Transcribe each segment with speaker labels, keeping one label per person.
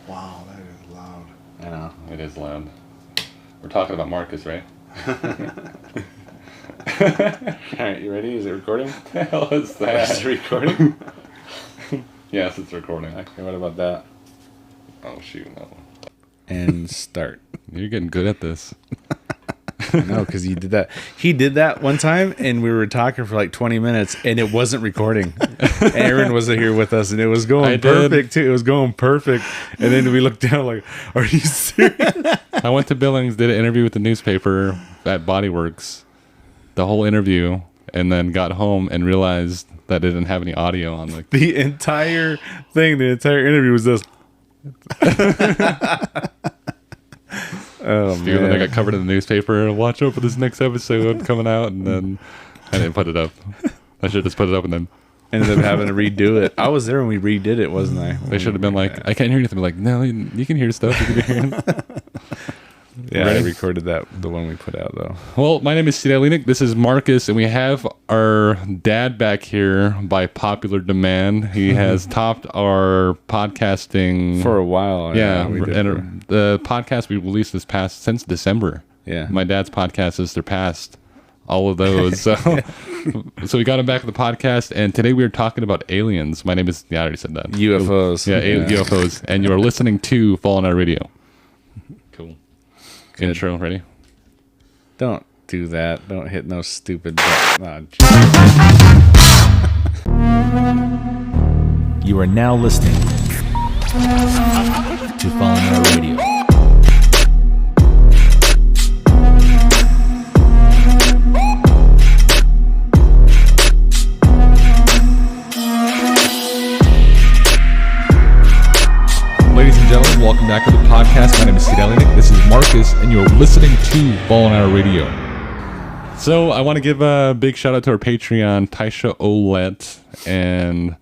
Speaker 1: Wow, that is loud.
Speaker 2: I know.
Speaker 3: It is loud. We're talking about Marcus, right?
Speaker 2: Alright, you ready? Is it recording?
Speaker 3: What the hell is that?
Speaker 2: Is it recording?
Speaker 3: Yes, it's recording.
Speaker 2: Okay, what about that?
Speaker 3: Oh, shoot, no.
Speaker 2: And start.
Speaker 3: You're getting good at this.
Speaker 2: No, because he did that. He did that one time, and we were talking for like 20 minutes, and it wasn't recording. Aaron wasn't here with us, and it was going perfect, too. It was going perfect. And then we looked down like, are you serious?
Speaker 3: I went to Billings, did an interview with the newspaper at Bodyworks, the whole interview, and then got home and realized that it didn't have any audio on
Speaker 2: the entire thing. The entire interview was this. Oh,
Speaker 3: man. Then I got covered in the newspaper. Watch out for this next episode coming out, and then I didn't put it up. I should have just put it up and then
Speaker 2: ended up having to redo it. I was there when we redid it, wasn't I?
Speaker 3: They should have been like, I can't hear anything. Like, no, you can hear stuff. You can hear it.
Speaker 2: Yeah, I recorded that, the one we put out, though.
Speaker 3: Well, my name is T.T.H. This is Marcus, and we have our dad back here by popular demand. He has topped our podcasting
Speaker 2: for a while.
Speaker 3: Yeah, and the podcast we released since December.
Speaker 2: Yeah,
Speaker 3: my dad's podcast has surpassed all of those. So, so we got him back to the podcast, and today we are talking about aliens. My name is, I already said that.
Speaker 2: UFOs.
Speaker 3: Yeah, UFOs, and you are listening to Fallen Out Radio. Cool. Good. Intro, ready?
Speaker 2: Don't do that. Don't hit no stupid button.
Speaker 4: You are now listening to Fallen Out Radio. Ladies and gentlemen, welcome back to the podcast. My name is T.T.H. This is Marcus, and you're listening to Fallen Out Radio.
Speaker 3: So I want to give a big shout out to our Patreon, Taisha Olet, and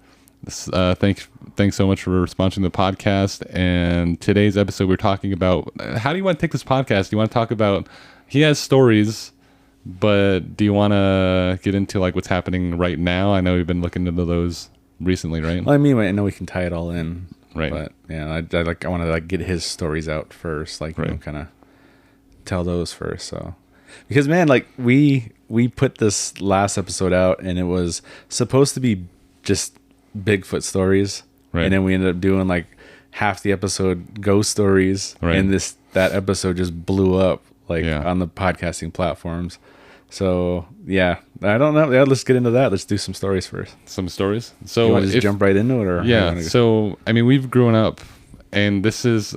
Speaker 3: thanks so much for sponsoring the podcast. And today's episode, we're talking about how do you want to take this podcast? Do you want to talk about? He has stories, but do you want to get into like what's happening right now? I know you've been looking into those recently, right?
Speaker 2: Well, I mean, I know we can tie it all in.
Speaker 3: Right.
Speaker 2: But yeah, I want to get his stories out first, like right. Kind of tell those first. So because man, like we put this last episode out and it was supposed to be just Bigfoot stories, right? And then we ended up doing like half the episode ghost stories, right? And that episode just blew up on the podcasting platforms. So yeah, I don't know. Yeah, let's get into that. Let's do some stories first.
Speaker 3: Some stories. So
Speaker 2: you want to just jump right into it, or
Speaker 3: yeah. So I mean, we've grown up, and this is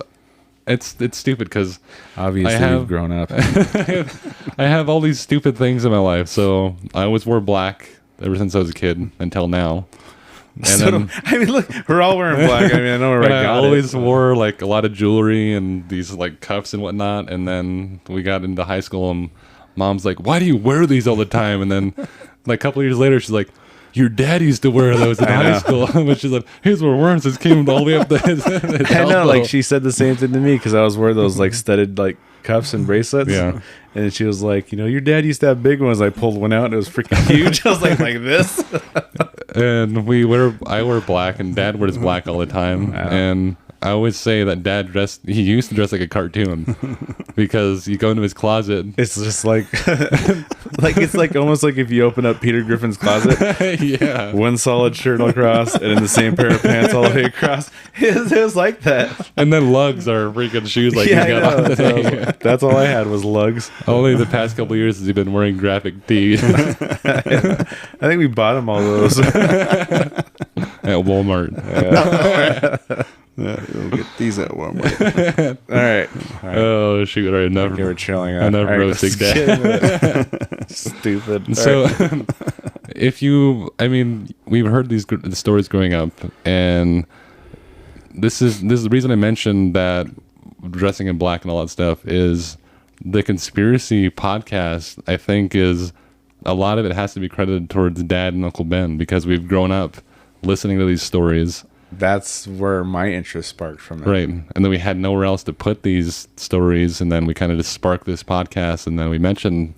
Speaker 3: it's stupid because
Speaker 2: obviously we've grown up.
Speaker 3: I have all these stupid things in my life. So I always wore black ever since I was a kid until now. And
Speaker 2: so
Speaker 3: then,
Speaker 2: I mean, look, we're all wearing black. I mean, I know we're
Speaker 3: I always wore like a lot of jewelry and these like cuffs and whatnot. And then we got into high school and Mom's like, why do you wear these all the time? And then like a couple of years later, she's like, your dad used to wear those in high school. But she's like, here's where we're since came all the way up to his
Speaker 2: I know, like she said the same thing to me because I was wearing those like studded like cuffs and bracelets.
Speaker 3: Yeah.
Speaker 2: And she was like, your dad used to have big ones. I pulled one out and it was freaking huge. I was like this.
Speaker 3: And I wear black and Dad wears black all the time. Wow. And I always say that he used to dress like a cartoon because you go into his closet.
Speaker 2: It's just like, it's like almost like if you open up Peter Griffin's closet.
Speaker 3: Yeah.
Speaker 2: One solid shirt across and then the same pair of pants all the way across. It was like that.
Speaker 3: And then lugs are freaking shoes like he's got on today.
Speaker 2: That's all I had was lugs.
Speaker 3: Only the past couple of years has he been wearing graphic tees.
Speaker 2: I think we bought him all those.
Speaker 3: At Walmart.
Speaker 1: Yeah, you'll get these at Walmart.
Speaker 2: All right.
Speaker 3: Oh shoot! All right, enough.
Speaker 2: You were chilling out.
Speaker 3: Enough roasting that.
Speaker 2: Stupid.
Speaker 3: So, we've heard these stories growing up, and this is the reason I mentioned that dressing in black and all that stuff is the conspiracy podcast. I think is a lot of it has to be credited towards Dad and Uncle Ben because we've grown up listening to these stories.
Speaker 2: That's where my interest sparked from it.
Speaker 3: Right. And then we had nowhere else to put these stories. And then we kind of just sparked this podcast. And then we mentioned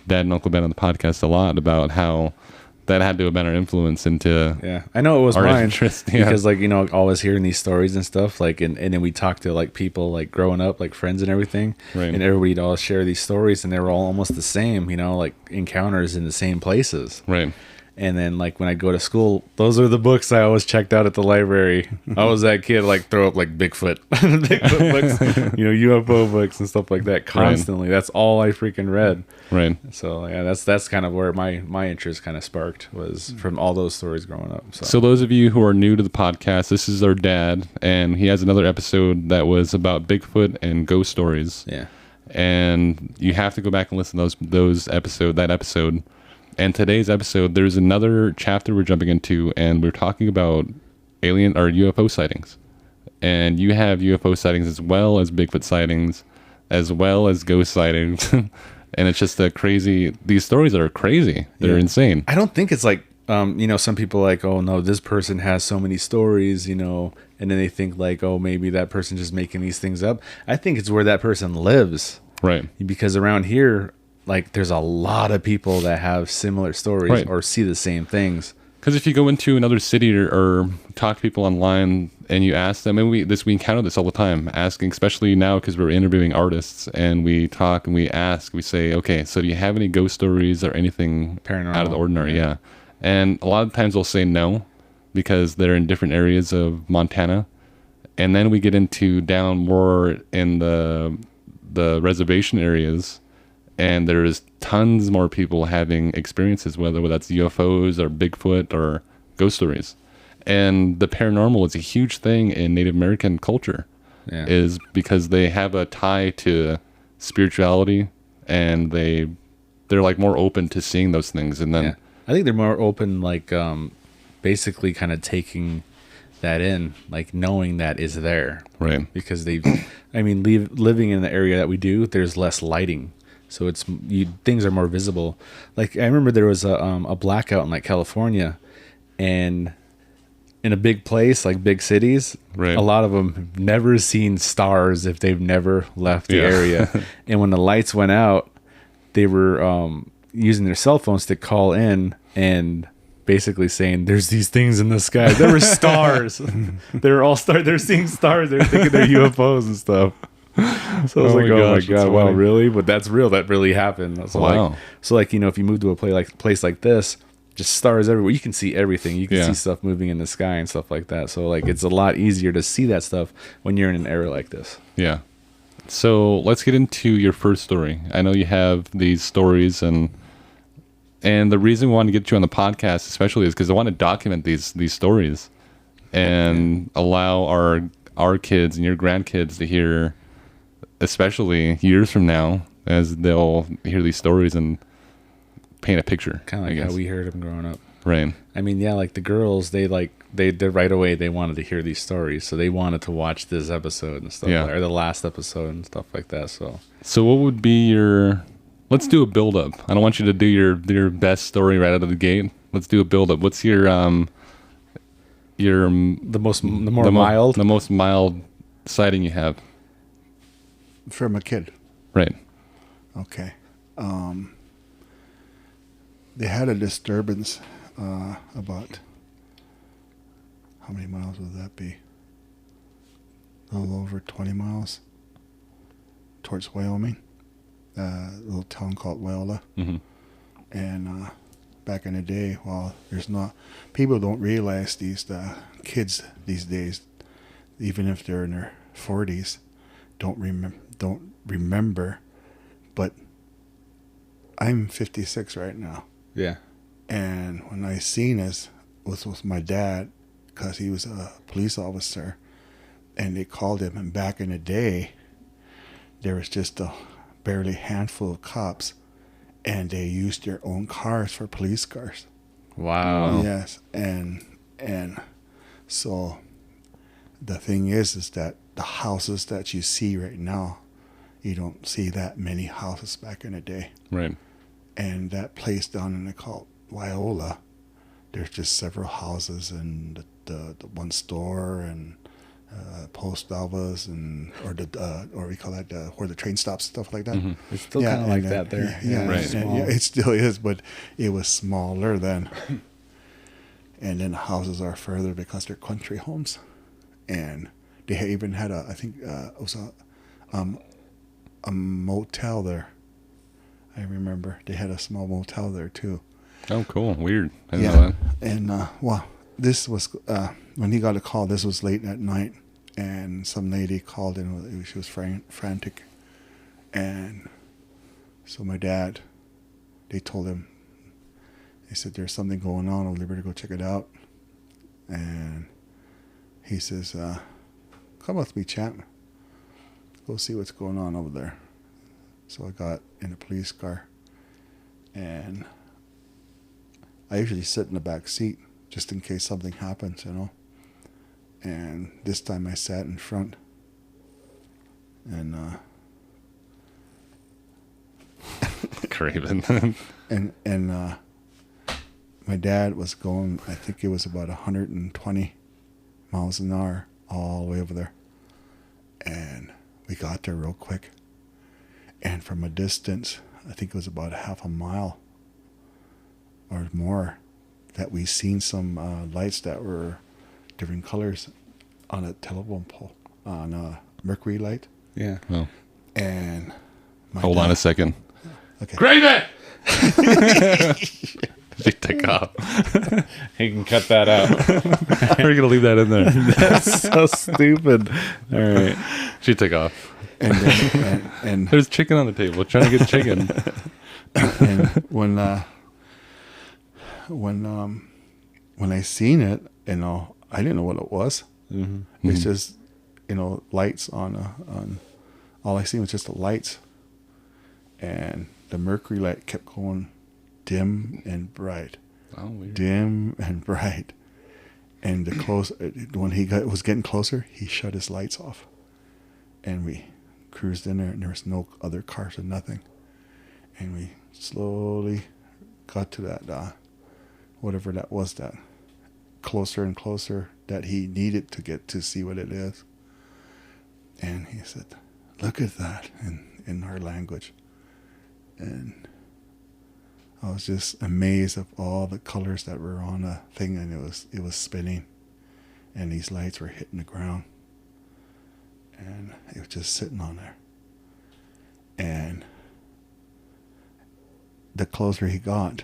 Speaker 3: Dad and Uncle Ben on the podcast a lot about how that had to have been our influence into
Speaker 2: Yeah, I know it was
Speaker 3: our
Speaker 2: mine
Speaker 3: interest. Yeah.
Speaker 2: because like, you know, always hearing these stories and stuff like, and then we talked to like people like growing up, like friends and everything,
Speaker 3: Right.
Speaker 2: and everybody'd all share these stories, and they were all almost the same, you know, like encounters in the same places.
Speaker 3: Right.
Speaker 2: And then like when I go to school, those are the books I always checked out at the library. I was that kid like throw up like Bigfoot, Bigfoot books, you know, UFO books and stuff like that constantly. That's all I freaking read.
Speaker 3: Right.
Speaker 2: So yeah, that's kind of where my interest kind of sparked, was from all those stories growing up.
Speaker 3: So those of you who are new to the podcast, this is our dad, and he has another episode that was about Bigfoot and ghost stories.
Speaker 2: Yeah.
Speaker 3: And you have to go back and listen to that episode. And today's episode, there's another chapter we're jumping into, and we're talking about alien or UFO sightings. And you have UFO sightings as well as Bigfoot sightings, as well as ghost sightings. And it's just these stories are crazy. They're insane.
Speaker 2: I don't think it's like, you know, some people like, oh no, this person has so many stories, you know, and then they think like, oh, maybe that person's just making these things up. I think it's where that person lives.
Speaker 3: Right.
Speaker 2: Because around here, like, there's a lot of people that have similar stories or see the same things.
Speaker 3: Because if you go into another city or talk to people online and you ask them, and we encounter this all the time, asking, especially now because we're interviewing artists, and we talk and we ask, we say, okay, so do you have any ghost stories or anything
Speaker 2: Paranormal.
Speaker 3: out of the ordinary? Yeah. And a lot of times they'll say no, because they're in different areas of Montana. And then we get into down more in the reservation areas, and there's tons more people having experiences, whether that's UFOs or Bigfoot or ghost stories. And the paranormal is a huge thing in Native American culture, is because they have a tie to spirituality, and they're like more open to seeing those things. And then
Speaker 2: I think they're more open, like basically kind of taking that in, like knowing that is there,
Speaker 3: right?
Speaker 2: Because living in the area that we do, there's less lighting. So things are more visible. Like I remember there was a blackout in like California, and in a big place like big cities,
Speaker 3: right,
Speaker 2: a lot of them have never seen stars if they've never left the area. And when the lights went out, they were using their cell phones to call in and basically saying, "There's these things in the sky. There were stars. They're all stars. They're seeing stars. They're thinking they're UFOs and stuff." So I was like, "Oh my god, wow, really?" But that's real. That really happened. So
Speaker 3: wow.
Speaker 2: Like, you know, if you move to a place like this, just stars everywhere. You can see everything. You can see stuff moving in the sky and stuff like that. So like, it's a lot easier to see that stuff when you're in an area like this.
Speaker 3: Yeah. So let's get into your first story. I know you have these stories, and the reason we want to get you on the podcast, especially, is because I want to document these stories and allow our kids and your grandkids to hear, especially years from now, as they'll hear these stories and paint a picture.
Speaker 2: Kind of like how we heard them growing up.
Speaker 3: Right.
Speaker 2: I mean, yeah, like the girls, they right away, they wanted to hear these stories. So they wanted to watch this episode and stuff, or the last episode and stuff like that. So what would be let's do a build up. I don't want you to do your best story right out of the gate. Let's do a build up. What's the most mild sighting you have?
Speaker 1: From a kid.
Speaker 3: Right.
Speaker 1: Okay. They had a disturbance about, how many miles would that be? A little over 20 miles towards Wyoming. A little town called Wyola.
Speaker 3: Mm-hmm.
Speaker 1: And back in the day, people don't realize these kids these days, even if they're in their 40s, don't remember, but I'm 56 right now.
Speaker 2: Yeah.
Speaker 1: And when I seen this was with my dad, because he was a police officer, and they called him, and back in the day there was just a barely handful of cops, and they used their own cars for police cars.
Speaker 2: Wow.
Speaker 1: Yes. And so the thing is that the houses that you see right now, you don't see that many houses back in the day.
Speaker 3: Right.
Speaker 1: And that place down in the called Wyola, there's just several houses and the one store and post alvas or we call that where the train stops, stuff like that.
Speaker 2: It's still kind of like that there.
Speaker 1: Yeah,
Speaker 3: Right.
Speaker 1: it still is, but it was smaller then. And then the houses are further because they're country homes, and they even had it was a motel there. I remember they had a small motel there too.
Speaker 3: Oh, cool. Weird. I didn't know that.
Speaker 1: And well, this was when he got a call. This was late at night, and some lady called in. She was frantic, and so my dad, they told him. They said there's something going on. I'll better go check it out. And he says, "Come with me, champ. Go see what's going on over there." So I got in a police car, and I usually sit in the back seat just in case something happens, And this time I sat in front, and
Speaker 3: Craven.
Speaker 1: and my dad was going. I think it was about 120 miles an hour all the way over there, and we got there real quick. And from a distance, I think it was about half a mile or more, that we seen some lights that were different colors on a telephone pole, on a mercury light.
Speaker 2: Yeah.
Speaker 3: Oh.
Speaker 1: And
Speaker 3: Hold on a second.
Speaker 1: Okay.
Speaker 3: Craven! She took off.
Speaker 2: You can cut that out.
Speaker 3: We're going to leave that in there.
Speaker 2: That's so stupid. All right.
Speaker 3: She took off.
Speaker 1: And then, and
Speaker 3: There's chicken on the table. We're trying to get chicken.
Speaker 1: and when I seen it, I didn't know what it was.
Speaker 2: Mm-hmm.
Speaker 1: It's just, lights on. All I seen was just the lights, and the mercury light kept going dim and bright,
Speaker 3: Oh, weird.
Speaker 1: dim and bright. And when he was getting closer, he shut his lights off, and we cruised in there, and there was no other cars or nothing. And we slowly got to that, whatever that was, that closer and closer that he needed to get to see what it is. And he said, "Look at that," in our language. And I was just amazed of all the colors that were on the thing, and it was spinning, and these lights were hitting the ground, and it was just sitting on there. And the closer he got,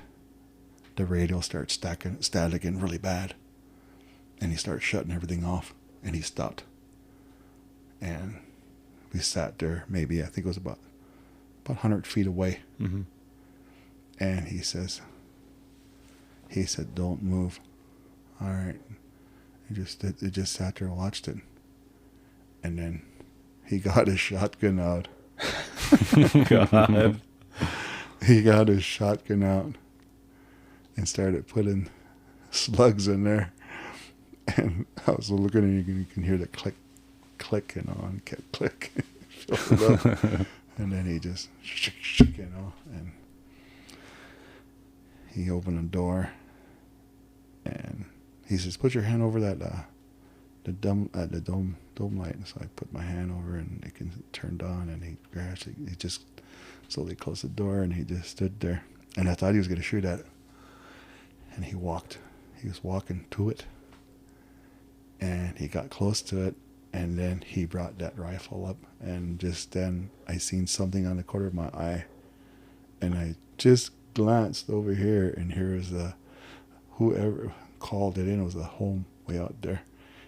Speaker 1: the radio started staticking really bad, and he started shutting everything off, and he stopped. And we sat there, maybe I think it was about 100 feet away.
Speaker 2: Mm-hmm.
Speaker 1: And he said, "Don't move." All right. He just sat there and watched it. And then he got his shotgun out.
Speaker 2: God.
Speaker 1: He got his shotgun out and started putting slugs in there. And I was looking, and you can hear the click, and kept clicking. Filled it up. And then he just shook, and he opened the door, and he says, "Put your hand over that the dome light." And so I put my hand over, and it turned on, and he just slowly closed the door, and he just stood there, and I thought he was going to shoot at it. And he was walking to it, and he got close to it, and then he brought that rifle up, and just then I seen something on the corner of my eye, and I just glanced over here, and here was whoever called it in. It was a home way out there.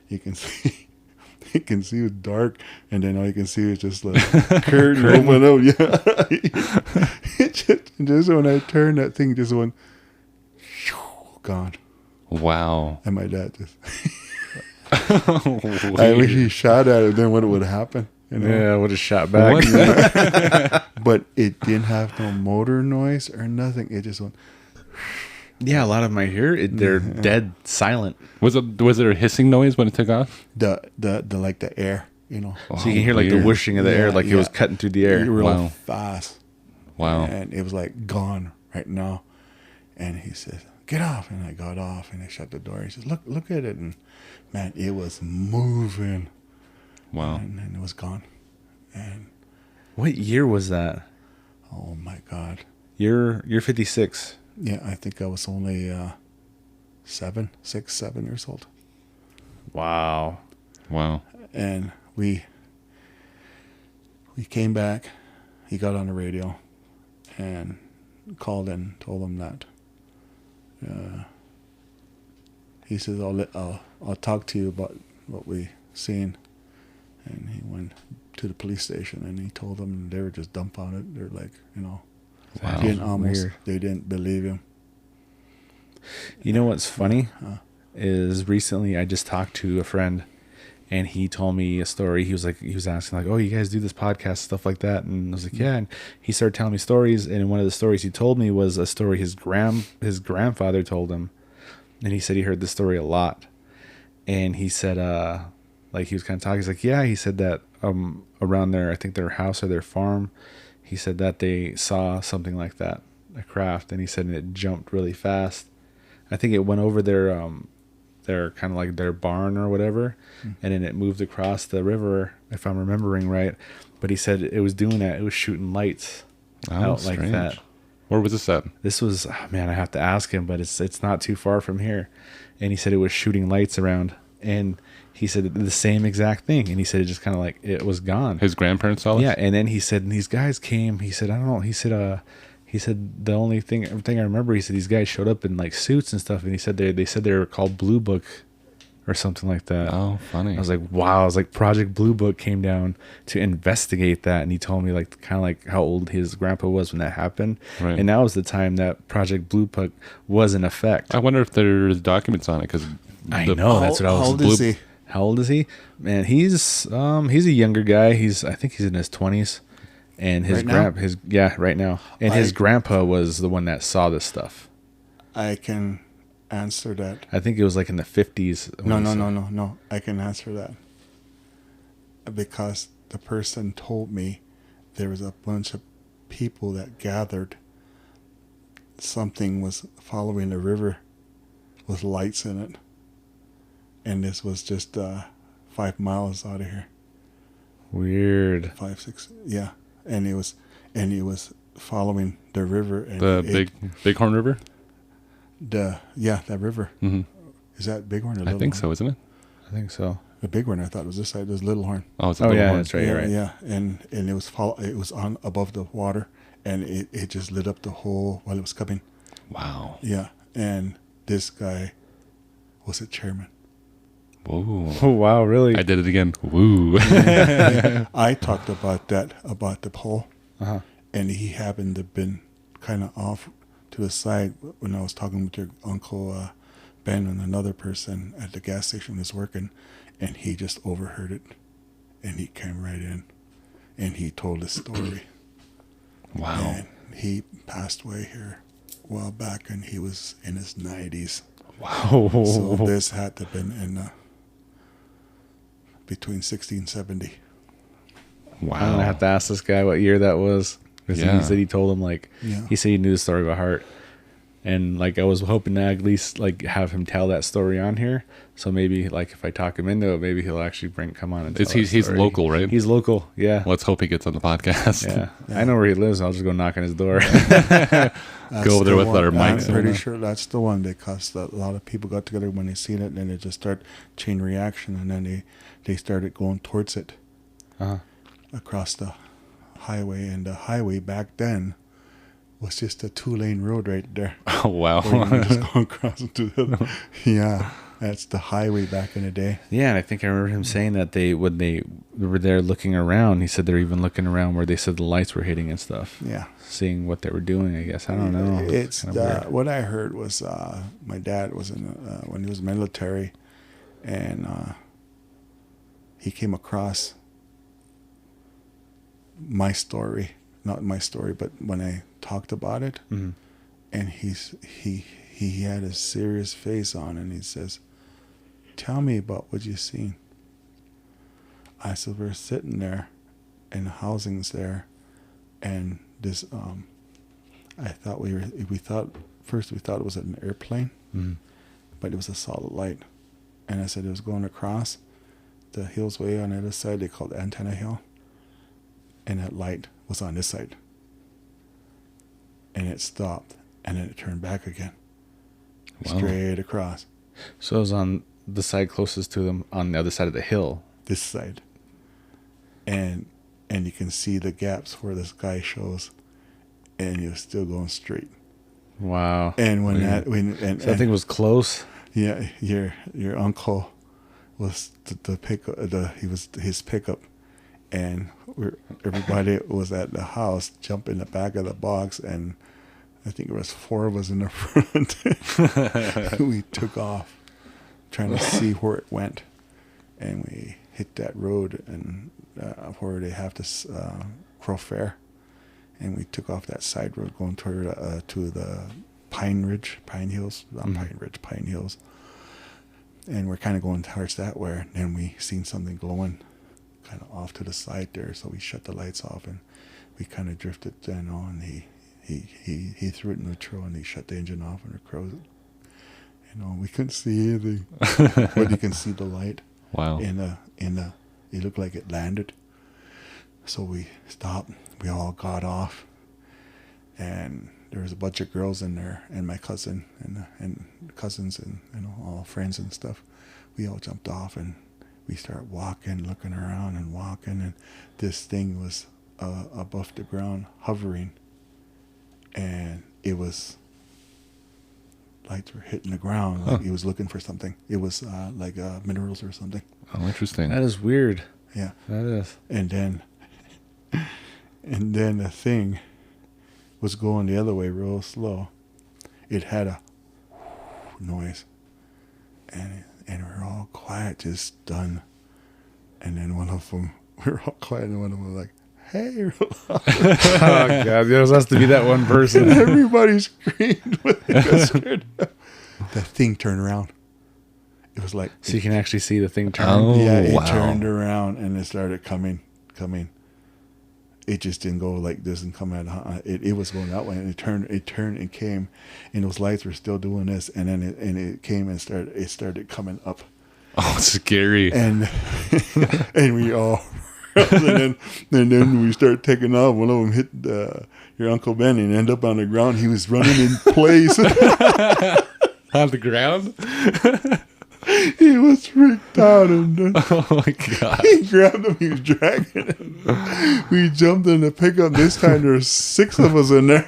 Speaker 1: You can see it was dark, and then all you can see is just like curtain open up. Yeah, just when I turned, that thing just went gone.
Speaker 3: Wow.
Speaker 1: And my dad just I wish he shot at it, then what would happen?
Speaker 2: Yeah, I would have shot back.
Speaker 1: But it didn't have no motor noise or nothing. It just went.
Speaker 2: Yeah, a lot of them I hear, they're dead silent.
Speaker 3: Was there a hissing noise when it took off?
Speaker 1: The like the air,
Speaker 2: So you can hear like the
Speaker 3: weird.
Speaker 2: whooshing of the air, like it was cutting through the air.
Speaker 1: real
Speaker 3: Wow.
Speaker 1: fast.
Speaker 3: Wow.
Speaker 1: And it was like gone right now. And he said, "Get off," and I got off, and I shut the door. He says, "Look at it," and man, it was moving.
Speaker 3: Wow.
Speaker 1: And it was gone. And
Speaker 2: What year was that?
Speaker 1: oh my God.
Speaker 2: You're 56.
Speaker 1: Yeah, I think I was only 7 years old.
Speaker 2: Wow.
Speaker 3: Wow.
Speaker 1: And we came back. He got on the radio and called and told him that. He says, I'll talk to you about what we seen. And he went to the police station and he told them, and they were just dumbfounded. They're like,
Speaker 3: Wow.
Speaker 1: they didn't believe him.
Speaker 2: You know what's funny is recently I just talked to a friend and he told me a story. He was asking like, oh, you guys do this podcast, stuff like that. And I was like, yeah. And he started telling me stories. And one of the stories he told me was a story his grandfather told him. And he said he heard this story a lot. And he said, like he was kind of talking. He's like, yeah, he said that around I think their house or their farm, he said that they saw something like that, a craft. And he said it jumped really fast. I think it went over their kind of like their barn or whatever, and then it moved across the river, if I'm remembering right. But he said it was doing that. It was shooting lights out
Speaker 3: strange.
Speaker 2: like that.
Speaker 3: Where was this at?
Speaker 2: This was, man, I have to ask him, but it's not too far from here. And he said it was shooting lights around, and he said the same exact thing. And he said it just kind of like it was gone.
Speaker 3: His grandparents saw this?
Speaker 2: Yeah, and then he said, and these guys came. He said, I don't know. He said the only thing I remember, he said these guys showed up in like suits and stuff, and he said they said they were called Blue Book or something like that.
Speaker 3: Oh, funny.
Speaker 2: I was like, wow. I was like, Project Blue Book came down to investigate that, and he told me like kind of like how old his grandpa was when that happened,
Speaker 3: right.
Speaker 2: And that was the time that Project Blue Book was in effect.
Speaker 3: I wonder if there's documents on it because
Speaker 2: I know that's what I was.
Speaker 1: How old is he?
Speaker 2: How old is he? Man, he's a younger guy. I think he's in his 20s. And his right now. And his grandpa was the one that saw this stuff.
Speaker 1: I can answer that.
Speaker 2: I think it was like in the 50s.
Speaker 1: No. I can answer that. Because the person told me there was a bunch of people that gathered. Something was following the river with lights in it. And this was just 5 miles out of here.
Speaker 2: Weird.
Speaker 1: 5, 6, yeah. And it was following the river. And
Speaker 3: the Bighorn River?
Speaker 1: That river.
Speaker 3: Mm-hmm.
Speaker 1: Is that Bighorn or Little
Speaker 3: I think
Speaker 1: Horn?
Speaker 3: so, isn't it?
Speaker 2: I think so.
Speaker 1: The Bighorn, I thought, was this side. There's Little Horn.
Speaker 3: Oh, it's a Little Horn.
Speaker 2: That's right.
Speaker 1: Yeah,
Speaker 2: right.
Speaker 1: yeah. And it was on above the water, and it just lit up the whole while it was coming.
Speaker 3: Wow.
Speaker 1: Yeah. And this guy was a chairman.
Speaker 3: Whoa.
Speaker 2: Oh, wow, really?
Speaker 3: I did it again. Woo.
Speaker 1: I talked about the pole,
Speaker 2: Uh-huh.
Speaker 1: and he happened to have been kind of off to the side when I was talking with your Uncle Ben and another person at the gas station was working, and he just overheard it, and he came right in, and he told his story.
Speaker 3: Wow.
Speaker 1: And he passed away here a while back, and he was in his 90s.
Speaker 2: Wow.
Speaker 1: So this had to have been in between 60 and 70.
Speaker 3: Wow.
Speaker 2: I'm gonna have to ask this guy what year that was. Because
Speaker 3: Yeah.
Speaker 2: he said he told him he said he knew the story by heart. And like I was hoping to at least like have him tell that story on here. So maybe like if I talk him into it, maybe he'll actually come on and tell
Speaker 3: He's
Speaker 2: story.
Speaker 3: local, right?
Speaker 2: He's local, yeah.
Speaker 3: Let's hope he gets on the podcast.
Speaker 2: Yeah. I know where he lives. I'll just go knock on his door.
Speaker 3: Go over there with our mics.
Speaker 1: I'm pretty sure that's the one, because a lot of people got together when they seen it, and then they just start chain reaction, and then they started going towards it across the highway, and the highway back then was just a 2-lane road right there.
Speaker 3: Oh, wow.
Speaker 1: Where you could just go across into the yeah. That's the highway back in the day.
Speaker 2: Yeah, and I think I remember him saying that when they were there looking around, he said they're even looking around where they said the lights were hitting and stuff.
Speaker 1: Yeah.
Speaker 2: Seeing what they were doing, I guess. I don't know.
Speaker 1: It's
Speaker 2: kind of weird.
Speaker 1: what I heard was my dad was in when he was military, and he came across my story, not my story, but when I talked about it,
Speaker 2: Mhm.
Speaker 1: and he had a serious face on, and he says, "Tell me about what you seen." I said, "We're sitting there, and the housing's there, and this I thought we thought it was an airplane,
Speaker 2: Mhm.
Speaker 1: but it was a solid light." And I said it was going across the hills way on the other side, they called Antenna Hill. And that light was on this side. And it stopped, and then it turned back again.
Speaker 3: Wow.
Speaker 1: Straight across.
Speaker 2: So it was on the side closest to them on the other side of the hill.
Speaker 1: This side. And you can see the gaps where the sky shows, and it was still going straight.
Speaker 2: Wow.
Speaker 1: And when
Speaker 2: Yeah.
Speaker 1: that
Speaker 2: So I think it was close.
Speaker 1: yeah, your uncle was his pickup, and everybody was at the house, jumped in the back of the box, and I think there was 4 of us in the front. We took off, trying to see where it went, and we hit that road and where they have this Crow Fair, and we took off that side road going toward to the Pine Hills, and we're kind of going towards that where then we seen something glowing kind of off to the side there, so we shut the lights off and we kind of drifted then on. He threw it in neutral and he shut the engine off, and the crows, we couldn't see anything, but you can see the light.
Speaker 3: Wow.
Speaker 1: It looked like it landed. So we stopped. We all got off, and there was a bunch of girls in there, and my cousin and cousins and all friends and stuff. We all jumped off and we started walking, looking around and walking, and this thing was above the ground, hovering, and it was lights were hitting the ground. Like he was looking for something. It was like minerals or something.
Speaker 3: Oh, interesting.
Speaker 2: That is weird.
Speaker 1: Yeah.
Speaker 2: That is.
Speaker 1: And then the thing was going the other way real slow. It had a noise, and we were all quiet, just done. And then one of them, we were all quiet, and one of them was like, "Hey!"
Speaker 2: Oh God, there has to be that one person.
Speaker 1: And everybody screamed when they got scared. The thing turned around. It was like,
Speaker 2: So you can actually see the thing turn.
Speaker 3: Oh,
Speaker 1: it
Speaker 3: wow.
Speaker 1: turned around and it started coming. It just didn't go like this and come out. It was going that way, and it turned and came, and those lights were still doing this, and then it came and started coming up,
Speaker 3: Oh, scary.
Speaker 1: and and we all and then we started taking off. One of them hit your Uncle Ben and ended up on the ground. He was running in place.
Speaker 3: On the ground?
Speaker 1: He was freaked out, and
Speaker 3: Oh, my God.
Speaker 1: he grabbed him. He was dragging him. We jumped in the pickup. This time there was 6 of us in there.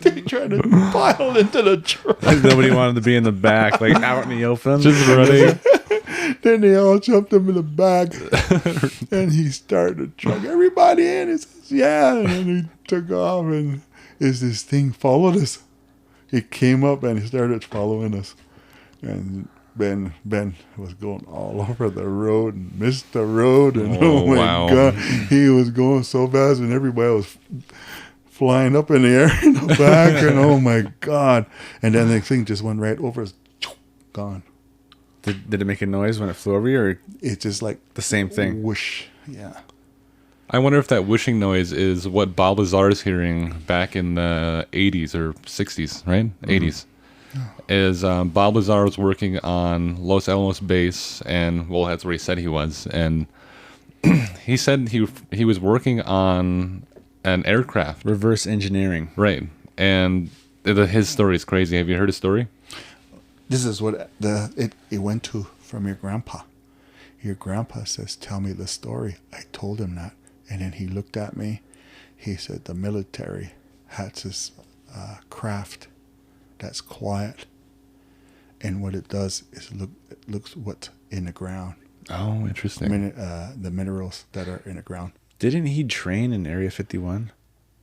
Speaker 1: They tried to pile into the truck.
Speaker 2: Nobody wanted to be in the back, like out in the open.
Speaker 3: Just running.
Speaker 1: Then they all jumped him in the back, and he started the truck. Everybody in. He says, "Yeah," and then he took off, and this thing followed us. It came up and it started following us, and Ben was going all over the road and missed the road, and oh my
Speaker 3: wow.
Speaker 1: God, he was going so fast, and everybody was flying up in the air in the back, and oh my God, and then the thing just went right over us, gone.
Speaker 2: Did it make a noise when it flew over you, or
Speaker 1: It's just like
Speaker 2: the same thing?
Speaker 1: whoosh, yeah.
Speaker 3: I wonder if that whooshing noise is what Bob Lazar is hearing back in the 80s or 60s, right? 80s. Is Bob Lazar was working on Los Alamos base, and well, that's where he said he was, and he said he was working on an aircraft,
Speaker 2: Reverse engineering.
Speaker 3: right? And his story is crazy. Have you heard his story?
Speaker 1: This is what it went to from your grandpa. Your grandpa says, "Tell me the story." I told him that, and then he looked at me. He said, "The military has this craft that's quiet, and what it does is it looks what's in the ground.
Speaker 3: Oh, interesting.
Speaker 1: The minerals that are in the ground."
Speaker 2: Didn't he train in Area 51?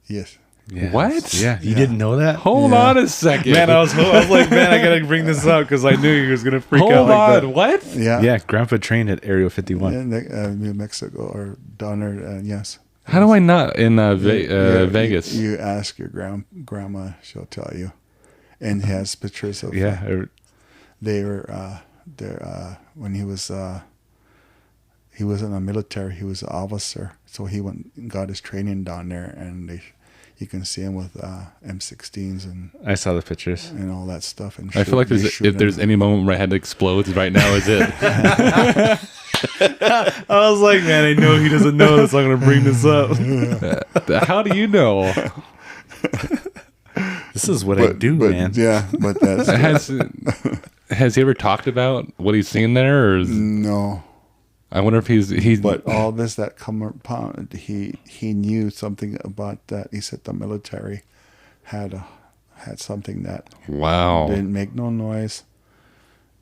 Speaker 1: Yes.
Speaker 2: Yeah.
Speaker 3: What?
Speaker 2: Yeah, you
Speaker 1: Yeah.
Speaker 2: didn't know that?
Speaker 3: Hold
Speaker 1: Yeah.
Speaker 3: on a second.
Speaker 2: Man, I was like, man, I gotta bring this up because I knew he was gonna freak out
Speaker 3: Hold
Speaker 2: like
Speaker 3: on.
Speaker 2: that.
Speaker 3: What?
Speaker 1: Yeah.
Speaker 2: Yeah, Grandpa trained at Area 51.
Speaker 1: In New Mexico or down there. Yes.
Speaker 3: How do I not in
Speaker 1: Yeah,
Speaker 3: Vegas?
Speaker 1: You ask your grandma, she'll tell you. And he has pictures of
Speaker 2: Yeah,
Speaker 1: they were when he was in the military. He was an officer, so he went and got his training down there, and you can see him with M16s and
Speaker 2: I saw the pictures.
Speaker 1: all that stuff. And
Speaker 3: I feel like if there's any moment where my head explodes, right now is it.
Speaker 2: I was like, man, I know he doesn't know this. I'm gonna bring this up.
Speaker 3: How do you know?
Speaker 2: This is what I do, man.
Speaker 1: Yeah, but that's
Speaker 3: Has he ever talked about what he's seen there, or
Speaker 1: no.
Speaker 3: I wonder if he's.
Speaker 1: But all this that come upon, he knew something about that. He said the military had something that
Speaker 3: Wow.
Speaker 1: didn't make no noise,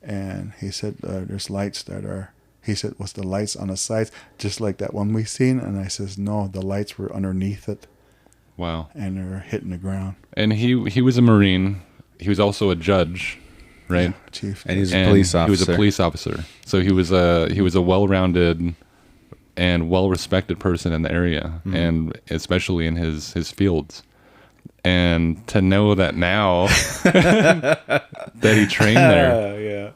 Speaker 1: and he said there's lights that are. He said, was the lights on the sides just like that one we seen? And I says, no, the lights were underneath it.
Speaker 3: Wow.
Speaker 1: And they're hitting the ground.
Speaker 3: And he was a Marine. He was also a judge, right?
Speaker 1: Yeah, chief.
Speaker 2: And he's a police officer.
Speaker 3: He was a police officer. So he was a well-rounded and well-respected person in the area, and especially in his fields. And to know that now that he trained there.
Speaker 2: Yeah.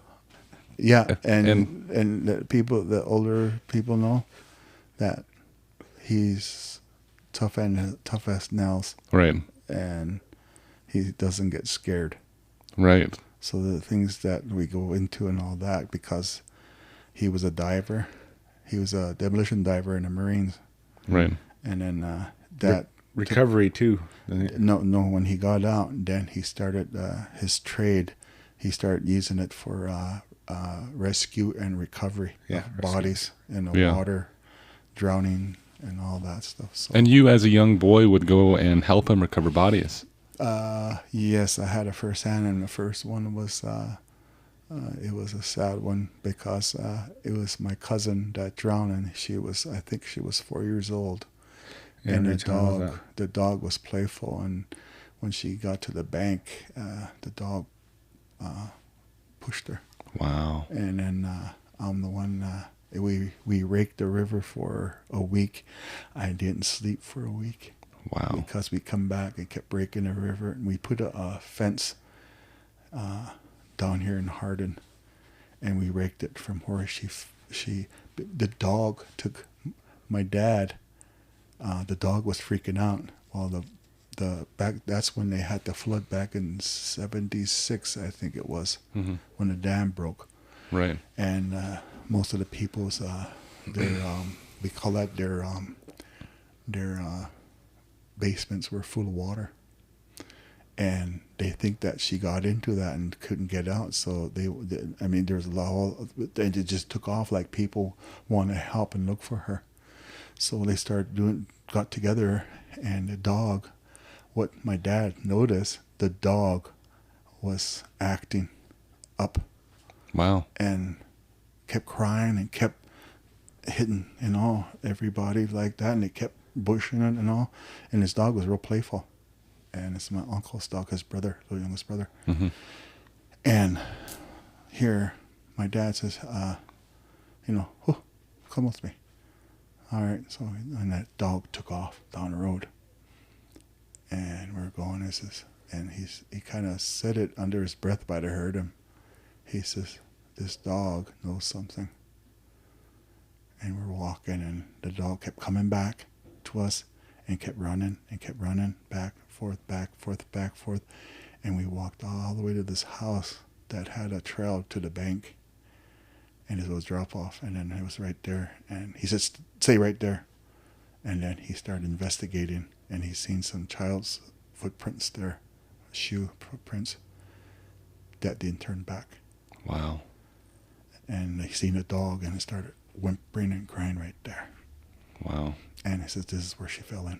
Speaker 1: Yeah, and the older people know that he's tough as nails.
Speaker 3: Right.
Speaker 1: And he doesn't get scared.
Speaker 3: Right.
Speaker 1: So the things that we go into and all that, because he was a diver, he was a demolition diver in the Marines.
Speaker 3: Right.
Speaker 1: And then that
Speaker 2: recovery too.
Speaker 1: No, when he got out, then he started his trade. He started using it for rescue and recovery of bodies in the water, drowning and all that stuff. So,
Speaker 3: and you, as a young boy, would go and help him recover bodies.
Speaker 1: Yes, I had a first hand, and the first one was it was a sad one because it was my cousin that drowned, and I think she was 4 years old, and the dog was playful, and when she got to the bank, the dog pushed her.
Speaker 3: Wow.
Speaker 1: And then I'm the one. We raked the river for a week. I didn't sleep for a week.
Speaker 3: Wow.
Speaker 1: Because we come back and kept breaking the river, and we put a fence down here in Hardin, and we raked it from where the dog took my dad. The dog was freaking out while that's when they had the flood back in 76, I think it was, when the dam broke.
Speaker 3: Right.
Speaker 1: And most of the people's we call that their basements were full of water, and they think that she got into that and couldn't get out. So there's a lot, and it just took off like people want to help and look for her. So they got together, and the dog. What my dad noticed, the dog was acting up.
Speaker 3: Wow.
Speaker 1: And kept crying and kept hitting, everybody like that. And they kept bushing it and all. And his dog was real playful. And it's my uncle's dog, his brother, the youngest brother.
Speaker 3: Mm-hmm.
Speaker 1: And here, my dad says, come with me. All right. So, and that dog took off down the road. And we're going, and he kind of said it under his breath, but I heard him. He says, this dog knows something. And we're walking, and the dog kept coming back to us and kept running, back, forth. And we walked all the way to this house that had a trail to the bank. And it was drop off, and then it was right there. And he said, stay right there. And then he started investigating. And he's seen some child's footprints there, shoe footprints, that didn't turn back.
Speaker 3: Wow.
Speaker 1: And he seen a dog, and it started whimpering and crying right there.
Speaker 3: Wow.
Speaker 1: And he says, this is where she fell in.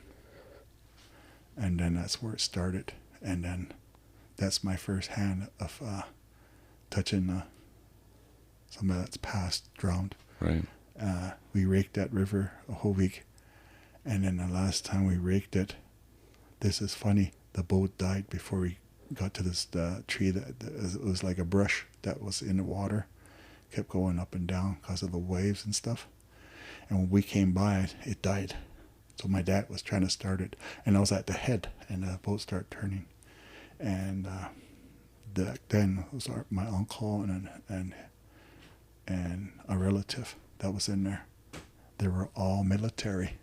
Speaker 1: And then that's where it started. And then that's my first hand of touching somebody that's passed, drowned.
Speaker 3: Right.
Speaker 1: We raked that river a whole week. And then the last time we raked it, this is funny, the boat died before we got to this tree that it was like a brush that was in the water, kept going up and down because of the waves and stuff. And when we came by it, it died. So my dad was trying to start it, and I was at the head, and the boat started turning. And then it was my uncle and a relative that was in there. They were all military.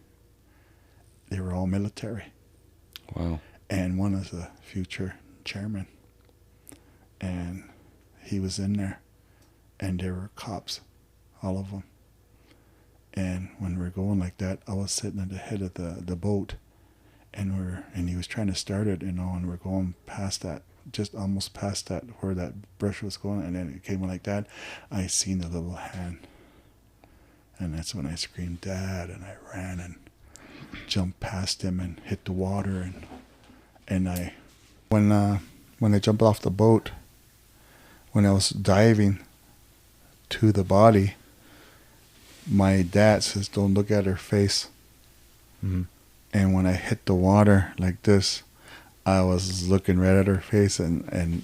Speaker 3: Wow.
Speaker 1: And one is a future chairman. And he was in there. And there were cops, all of them. when we're going like that, I was sitting at the head of the boat, and he was trying to start it, and we're going past that, just almost past that where that brush was going, and then it came like that. I seen the little hand, and that's when I screamed, "Dad!" and I ran and jumped past him and hit the water, and when I jumped off the boat, when I was diving to the body, my dad says, "Don't look at her face."
Speaker 2: Mm-hmm.
Speaker 1: And when I hit the water like this, I was looking right at her face, and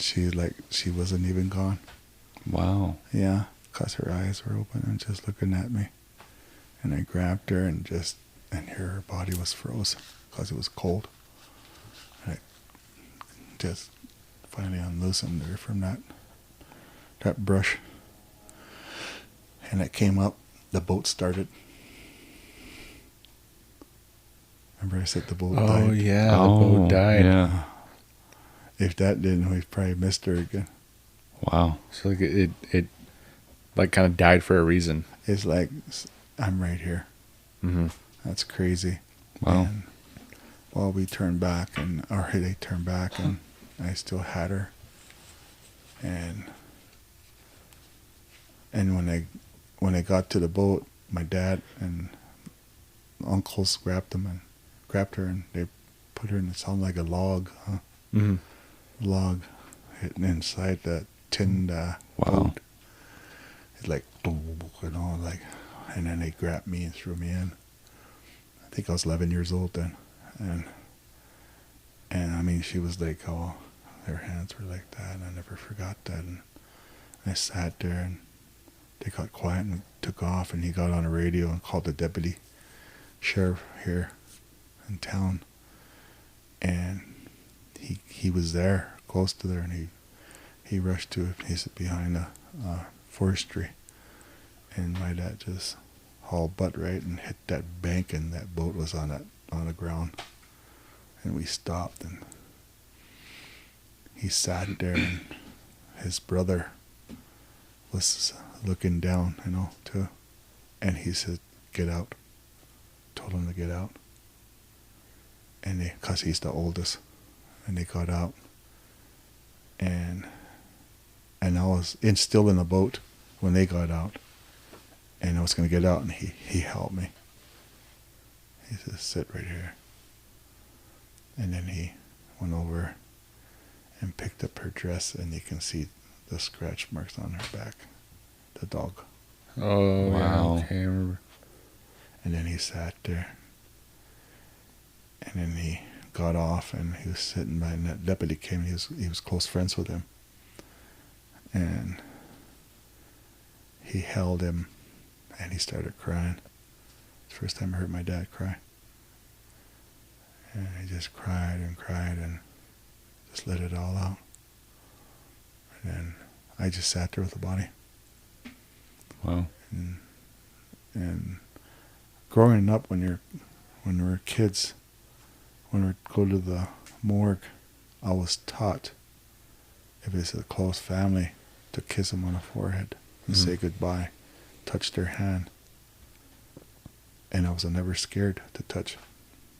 Speaker 1: she wasn't even gone.
Speaker 3: Wow.
Speaker 1: Yeah, because her eyes were open and just looking at me. And I grabbed her and her body was frozen because it was cold. And I just finally unloosened her from that brush. And it came up, the boat started. Remember I said the boat died?
Speaker 2: Oh, yeah, the boat died.
Speaker 3: Yeah.
Speaker 1: If that didn't, we probably missed her again.
Speaker 3: Wow.
Speaker 2: So like it like kind of died for a reason.
Speaker 1: It's like, I'm right here.
Speaker 2: Mm-hmm.
Speaker 1: That's crazy.
Speaker 3: Wow.
Speaker 1: And well, we turned back, or they turned back, and I still had her. And when I got to the boat, my dad and uncles grabbed her, and they put her in, it sounded like a log, huh?
Speaker 2: Mm-hmm.
Speaker 1: Log hitting inside the tinned
Speaker 3: Wow.
Speaker 1: boat. It's like, like, and then they grabbed me and threw me in. I think I was 11 years old then, and I mean, she was like, oh, their hands were like that, and I never forgot that. And I sat there, and they got quiet and took off, and he got on a radio and called the deputy sheriff here in town, and he was there, close to there, and he rushed to it. He's behind a forestry, and my dad just hauled butt right and hit that bank, and that boat was on the ground, and we stopped, and he sat there, and his brother was looking down, too, and he said, "Get out." Told him to get out, and because he's the oldest, and they got out, and I was still in the boat when they got out, and I was going to get out, and he helped me. He said, "Sit right here," and then he went over and picked up her dress, and you can see the scratch marks on her back, the dog.
Speaker 2: Oh,
Speaker 3: Wow.
Speaker 2: yeah, okay, I remember.
Speaker 1: And then he sat there, and then he got off, and he was sitting by, and that deputy came, and he was close friends with him, and he held him, and he started crying. It's the first time I heard my dad cry, and he just cried and just let it all out, and then I just sat there with the body.
Speaker 3: Wow.
Speaker 1: And growing up, when we're kids, when we go to the morgue, I was taught, if it's a close family, to kiss them on the forehead and say goodbye, touch their hand. And I was never scared to touch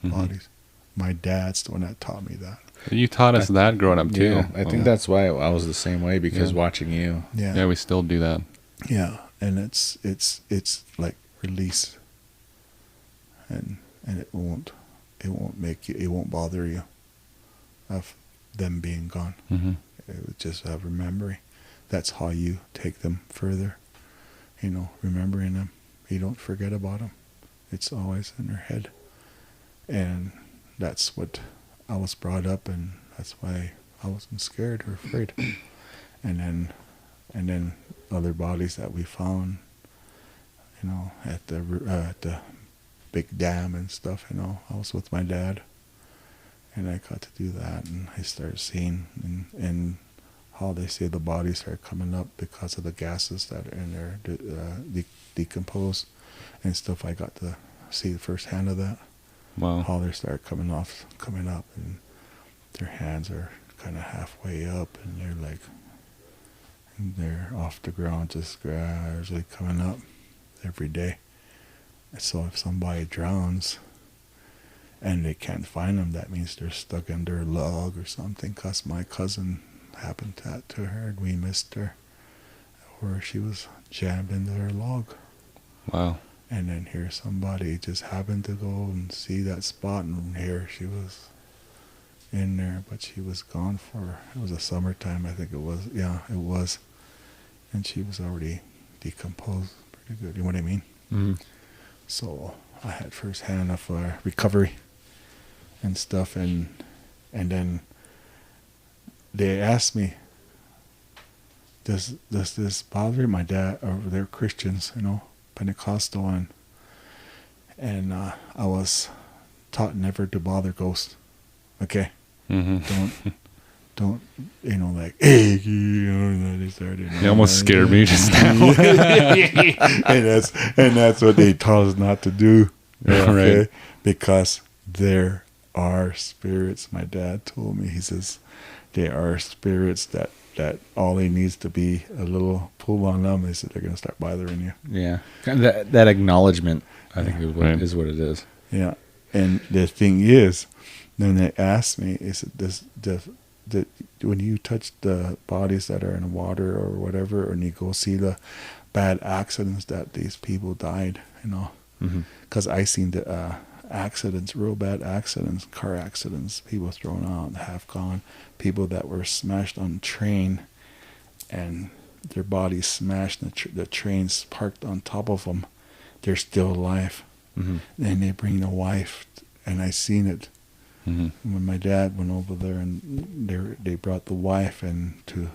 Speaker 1: bodies. My dad's the one that taught me that.
Speaker 3: You taught us that growing up too.
Speaker 2: Yeah, I think that's why I was the same way, because watching you.
Speaker 3: Yeah, we still do that.
Speaker 1: Yeah, and it's like release, and it won't make you, it won't bother you of them being gone.
Speaker 3: Mm-hmm.
Speaker 1: It would just have a memory. That's how you take them further. Remembering them, you don't forget about them. It's always in your head, and that's what I was brought up, and that's why I wasn't scared or afraid. And then other bodies that we found, at the big dam and stuff, I was with my dad, and I got to do that, and I started seeing and how they say the bodies are coming up because of the gases that are in there, decompose and stuff. I got to see firsthand of that.
Speaker 3: Wow.
Speaker 1: How they start coming up, and their hands are kind of halfway up, and they're off the ground, just gradually coming up every day. So if somebody drowns and they can't find them, that means they're stuck under a log or something. Because my cousin happened that to her, and we missed her, where she was jammed into her log.
Speaker 3: Wow.
Speaker 1: And then here somebody just happened to go and see that spot, and here she was in there, but she was gone for, it was a summertime, I think it was. Yeah, it was. And she was already decomposed pretty good, you know what I mean?
Speaker 3: Mm-hmm.
Speaker 1: So I had first hand of recovery and stuff, and then they asked me, does this bother you? My dad, or they're Christians, you know, Pentecostal, and I was taught never to bother ghosts. Okay, don't you know, like, hey, you know, they started.
Speaker 3: You almost scared me just now.
Speaker 1: and that's what they taught us not to do.
Speaker 3: Yeah,
Speaker 1: Okay?
Speaker 3: right.
Speaker 1: Because there are spirits. My dad told me, he says, there are spirits that all they needs to be a little pull on them. They said they're going to start bothering you.
Speaker 2: Yeah. Kind of that acknowledgement, I think,
Speaker 3: Right.
Speaker 2: is what it is.
Speaker 1: Yeah. And the thing is, then they asked me, is it the when you touch the bodies that are in the water or whatever, and you go see the bad accidents that these people died, you know, because I seen the accidents, real bad accidents, car accidents, people thrown out, half gone, people that were smashed on train and their bodies smashed, and the train's parked on top of them, they're still alive. And they bring the wife, and I seen it. When my dad went over there, and they brought the wife in to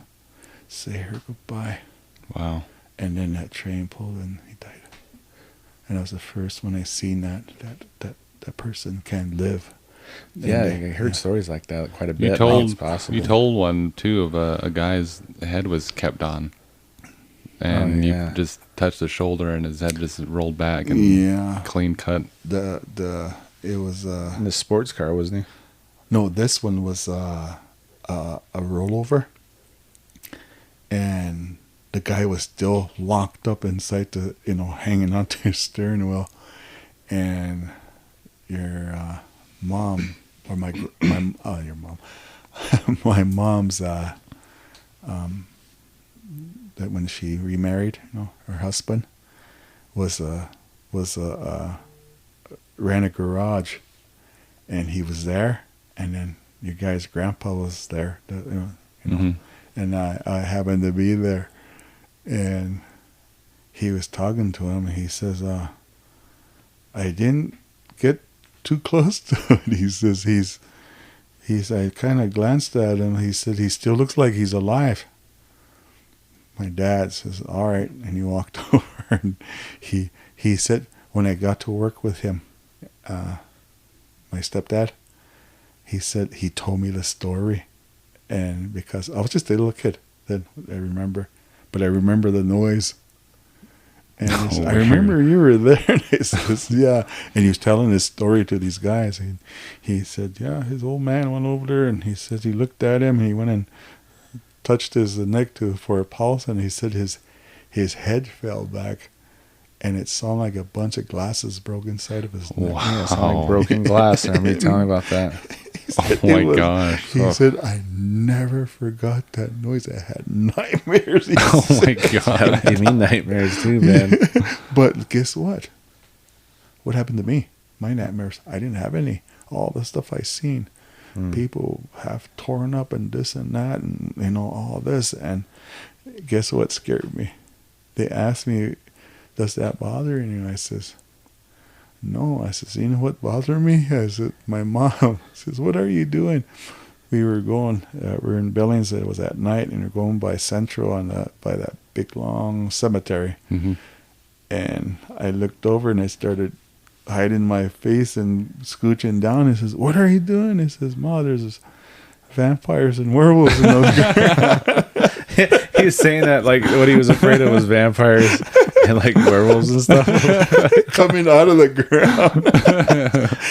Speaker 1: say her goodbye.
Speaker 3: Wow.
Speaker 1: And then that train pulled and he died. And that was the first when I seen that person can live.
Speaker 2: Yeah,
Speaker 1: And
Speaker 2: I heard stories like that quite a bit.
Speaker 3: You
Speaker 2: It's
Speaker 3: told
Speaker 2: possible.
Speaker 3: you told one too of a guy's head was kept on, and
Speaker 2: yeah.
Speaker 3: you just touched the shoulder and his head just rolled back and
Speaker 1: Yeah.
Speaker 3: clean cut.
Speaker 1: It was
Speaker 2: in the sports car, wasn't he?
Speaker 1: no, this one was a rollover, and the guy was still locked up inside the, you know, hanging onto his steering wheel, and your mom, or your mom, my mom's that when she remarried, you know, her husband ran a garage, and he was there, and then your guy's grandpa was there, you know, and I happened to be there, and he was talking to him, and he says, I didn't get too close to it. He says I kind of glanced at him. He said he still looks like he's alive. My dad says, all right, and he walked over, and he said, when I got to work with him, my stepdad, he said he told me the story, and because I was just a little kid then, I remember, but I remember the noise. And he said, I remember you were there. And he says, yeah. And he was telling his story to these guys. And he said, yeah, his old man went over there, and he said he looked at him, and he went and touched his neck for a pulse, and he said his head fell back, and it sounded like a bunch of glasses broke inside of his neck.
Speaker 2: Yeah, it sounded like broken glass. I remember you telling me about that.
Speaker 3: Oh my gosh.
Speaker 1: He said, I never forgot that noise. I had nightmares.
Speaker 3: Oh my God.
Speaker 2: Give me nightmares too, man.
Speaker 1: But guess what? What happened to me? My nightmares, I didn't have any. All the stuff I seen. People have torn up and this and that, and you know, all this. And guess what scared me? They asked me, does that bother you? And I says, no. I says, you know what bothered me? I said, my mom says, what are you doing? We were going, we're in Billings. It was at night, and we're going by Central by that big long cemetery. And I looked over, and I started hiding my face and scooching down. He says, what are you doing? He says, Ma, there's vampires and werewolves in those ground.
Speaker 2: He was saying that like what he was afraid of was vampires and like werewolves and stuff
Speaker 1: coming out of the ground.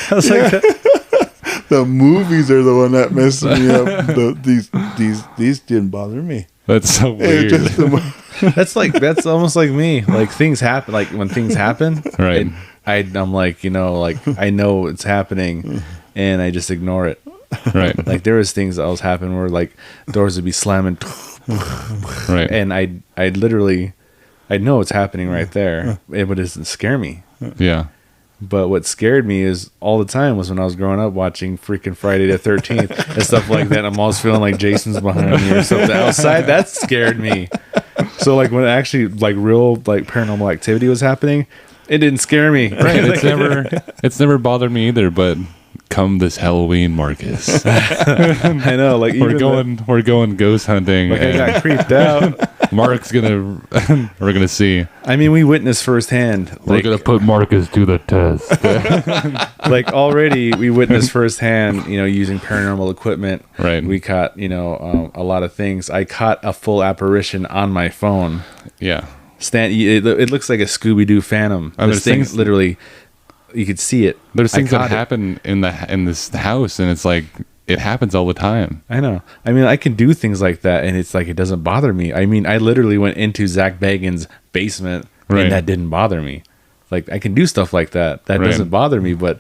Speaker 2: I was like,
Speaker 1: the movies are the one that messed me up. These didn't bother me.
Speaker 3: That's so weird.
Speaker 2: that's almost like me. Like things happen. Like when things happen,
Speaker 3: Right.
Speaker 2: I'm like, like I know it's happening, and I just ignore it.
Speaker 3: Right.
Speaker 2: Like there was things that was happening where like doors would be slamming,
Speaker 3: Right.
Speaker 2: and I literally, I know it's happening right there. It doesn't scare me.
Speaker 3: Yeah.
Speaker 2: But what scared me is all the time was when I was growing up watching freaking Friday the 13th and stuff like that. I'm always feeling like Jason's behind me or something outside. That scared me. So like when actually like real like paranormal activity was happening, it didn't scare me.
Speaker 3: Right. It's never bothered me either, but come this Halloween, Marcus.
Speaker 2: I know, like
Speaker 3: we're going ghost hunting.
Speaker 2: Like I got creeped out.
Speaker 3: We're gonna see.
Speaker 2: I mean, we witnessed firsthand.
Speaker 3: We're gonna put Marcus to the test.
Speaker 2: Like already we witnessed firsthand, using paranormal equipment.
Speaker 3: Right.
Speaker 2: We caught, a lot of things. I caught a full apparition on my phone.
Speaker 3: Yeah.
Speaker 2: It looks like a Scooby-Doo phantom.
Speaker 3: Oh,
Speaker 2: This thing literally, you could see it.
Speaker 3: There's things that happen in this house, and it's like it happens all the time.
Speaker 2: I know. I mean, I can do things like that, and it's like it doesn't bother me. I mean, I literally went into Zach Bagan's basement,
Speaker 3: Right.
Speaker 2: and that didn't bother me. Like I can do stuff like that. That
Speaker 3: Right.
Speaker 2: doesn't bother me. But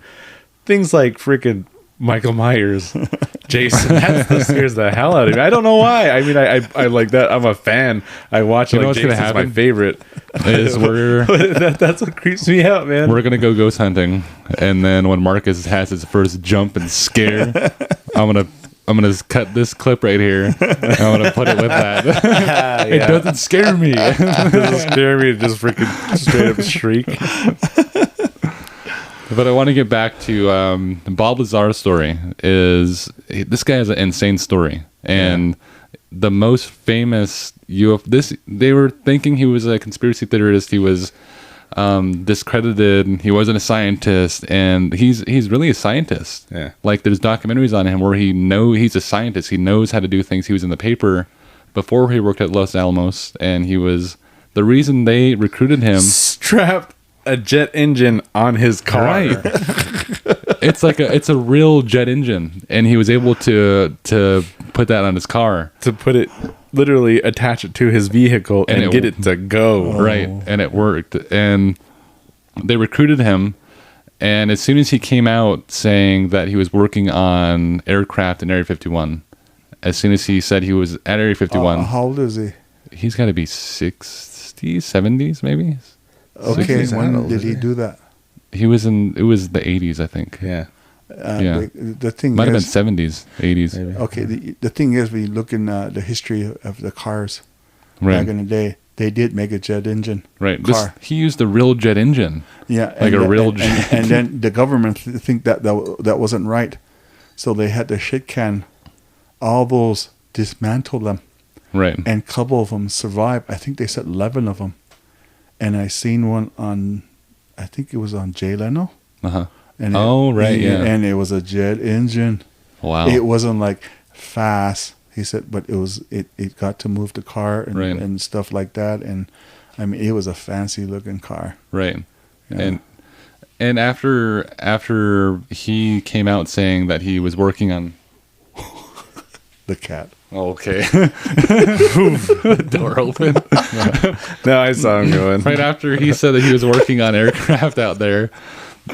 Speaker 2: things like freaking Michael Myers, Jason, that scares the hell out of me. I don't know why. I mean, I like that. I'm a fan. I watch it.
Speaker 3: know
Speaker 2: Like
Speaker 3: what's gonna
Speaker 2: Jason's my
Speaker 3: happen? Is
Speaker 2: favorite. That's what creeps me out, man.
Speaker 3: we're gonna go ghost hunting, and then when Marcus has his first jump and scare, I'm gonna cut this clip right here. I'm gonna put it with that. It doesn't scare me.
Speaker 2: It doesn't scare me to just freaking straight up shriek.
Speaker 3: But I want to get back to Bob Lazar's story. This guy has an insane story, and the most famous UFO. They were thinking he was a conspiracy theorist. He was discredited. He wasn't a scientist, and he's really a scientist.
Speaker 2: Yeah.
Speaker 3: Like there's documentaries on him where he's a scientist. He knows how to do things. He was in the paper before he worked at Los Alamos, and he was the reason they recruited him.
Speaker 2: Strapped a jet engine on his car.
Speaker 3: Right. It's a real jet engine, and he was able to put that on his car.
Speaker 2: To put it, literally attach it to his vehicle and get it to go.
Speaker 3: Right, and it worked. And they recruited him, and as soon as he came out saying that he was working on aircraft in Area 51, as soon as he said he was at Area 51,
Speaker 1: how old is he?
Speaker 3: he's got to be 60s, 70s, maybe.
Speaker 1: Okay,
Speaker 2: 60s,
Speaker 1: when did he do that?
Speaker 3: It was the 80s, I think.
Speaker 2: Yeah.
Speaker 3: Yeah.
Speaker 1: The thing
Speaker 3: Might have been
Speaker 1: is,
Speaker 3: 70s, 80s.
Speaker 2: Maybe.
Speaker 1: okay, the thing is, when you look in the history of the cars
Speaker 3: Right.
Speaker 1: back in the day, they did make a jet engine
Speaker 3: Right.
Speaker 1: car.
Speaker 3: He used a real jet engine.
Speaker 1: Yeah,
Speaker 3: Like a real
Speaker 1: and,
Speaker 3: jet.
Speaker 1: and then the government think that wasn't right, so they had to shit can all those, dismantle them,
Speaker 3: Right.
Speaker 1: and a couple of them survived. I think they said 11 of them, and I seen one on, I think it was on Jay Leno.
Speaker 3: Uh-huh.
Speaker 1: And
Speaker 3: Right, yeah.
Speaker 1: and it was a jet engine.
Speaker 3: Wow.
Speaker 1: It wasn't like fast. He said, but it got to move the car and,
Speaker 3: Right.
Speaker 1: and stuff like that. And I mean, it was a fancy looking car.
Speaker 3: Right.
Speaker 1: Yeah.
Speaker 3: And after he came out saying that he was working on
Speaker 1: The cat.
Speaker 3: okay. The door open.
Speaker 2: No, I saw him going.
Speaker 3: Right after he said that he was working on aircraft out there,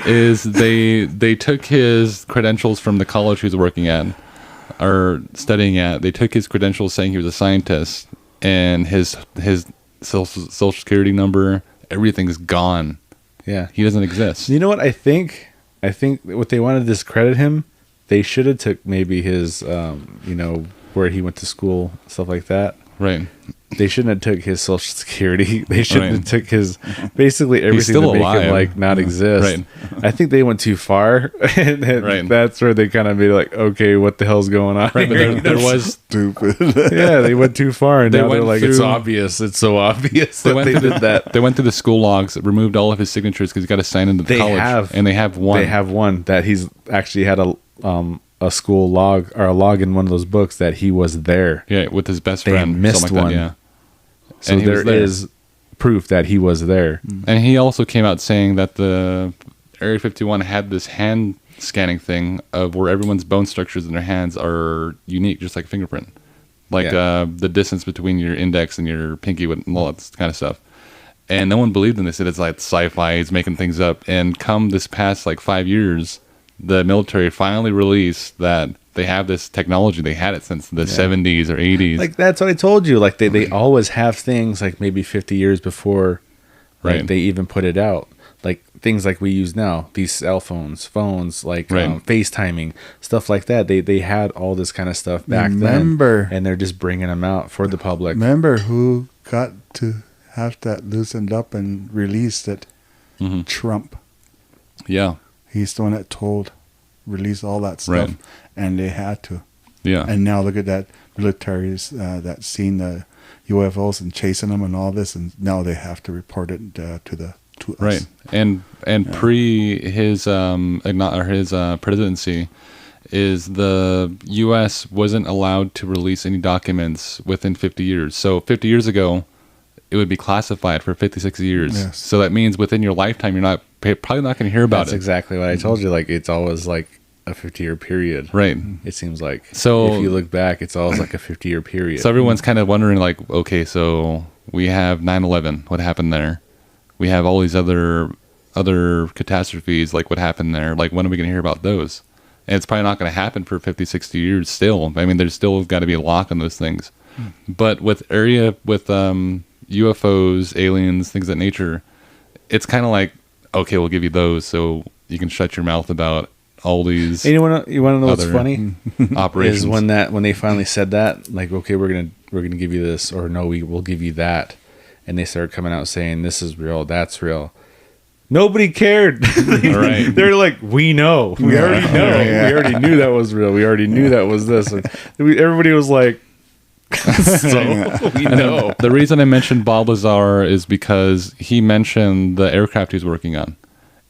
Speaker 3: is they took his credentials from the college he was working at or studying at. They took his credentials saying he was a scientist, and his social security number, everything's gone.
Speaker 2: Yeah.
Speaker 3: He doesn't exist.
Speaker 2: You know what I think? I think what they wanted to discredit him, they should have took maybe his, where he went to school, stuff like that.
Speaker 3: Right.
Speaker 2: They shouldn't have took his social security. They shouldn't
Speaker 3: Right.
Speaker 2: have took his basically everything
Speaker 3: still
Speaker 2: to make
Speaker 3: alive.
Speaker 2: him like not exist.
Speaker 3: Right.
Speaker 2: I think they went too far, and then
Speaker 3: Right.
Speaker 2: that's where they kind of made like, okay, what the hell's going on?
Speaker 3: Right, but
Speaker 2: here?
Speaker 3: there was
Speaker 1: Stupid.
Speaker 2: Yeah, they went too far, and
Speaker 3: They
Speaker 2: now they're
Speaker 3: went
Speaker 2: like, it's
Speaker 3: through-
Speaker 2: obvious. It's so obvious
Speaker 3: they
Speaker 2: that
Speaker 3: went
Speaker 2: they
Speaker 3: through
Speaker 2: did that.
Speaker 3: They went through the school logs, removed all of his signatures because he got to sign into the
Speaker 2: They
Speaker 3: college.
Speaker 2: have.
Speaker 3: And they have one.
Speaker 2: They have one that he's actually had a school log or a log in one of those books that he was there.
Speaker 3: Yeah, with his best
Speaker 2: They
Speaker 3: friend.
Speaker 2: missed
Speaker 3: something like
Speaker 2: one.
Speaker 3: That, yeah.
Speaker 2: So
Speaker 3: And he was
Speaker 2: there
Speaker 3: there.
Speaker 2: is proof that he was there.
Speaker 3: And he also came out saying that the Area 51 had this hand scanning thing of where everyone's bone structures in their hands are unique, just like a fingerprint. Like
Speaker 2: Yeah.
Speaker 3: the distance between your index and your pinky with all that kind of stuff. And no one believed him. They said it's like sci-fi, he's making things up. And come this past like 5 years, the military finally released that they have this technology. They had it since the 70s or 80s.
Speaker 2: Like, that's what I told you. Like, they always have things like maybe 50 years before like they even put it out. Like things like we use now, these cell phones, like FaceTiming, stuff like that. They had all this kind of stuff back then, and they're just bringing them out for the public.
Speaker 1: Remember who got to have that loosened up and released it? Trump.
Speaker 3: Yeah.
Speaker 1: He's the one that told, release all that stuff, and they had to.
Speaker 3: Yeah.
Speaker 1: And now look at that military's that's seen the UFOs and chasing them and all this, and now they have to report it to us.
Speaker 3: Right. And pre his presidency, is the U.S. wasn't allowed to release any documents within 50 years. So 50 years ago, it would be classified for 56 years.
Speaker 1: Yes.
Speaker 3: So that means within your lifetime, you're probably not going to hear about
Speaker 2: That's
Speaker 3: it.
Speaker 2: exactly what I told you. Like, it's always like a 50-year period.
Speaker 3: Right.
Speaker 2: It seems like.
Speaker 3: So
Speaker 2: if you look back, it's always like a 50-year period.
Speaker 3: So everyone's kind of wondering, like, okay, so we have 9/11. What happened there? We have all these other catastrophes. Like, what happened there? Like, when are we going to hear about those? And it's probably not going to happen for 50, 60 years still. I mean, there's still got to be a lock on those things. But with UFOs, aliens, things of that nature, it's kind of like, okay, we'll give you those so you can shut your mouth about all these.
Speaker 2: And you want to know what's funny?
Speaker 3: Operations.
Speaker 2: Is when they finally said that, like, okay, we're gonna give you this, or no, we'll give you that, and they started coming out saying this is real, that's real. Nobody cared.
Speaker 3: Right.
Speaker 2: They're like, we know, we already know, we already knew that was real, we already knew that was this. And everybody was like, so we know.
Speaker 3: The reason I mentioned Bob Lazar is because he mentioned the aircraft he was working on,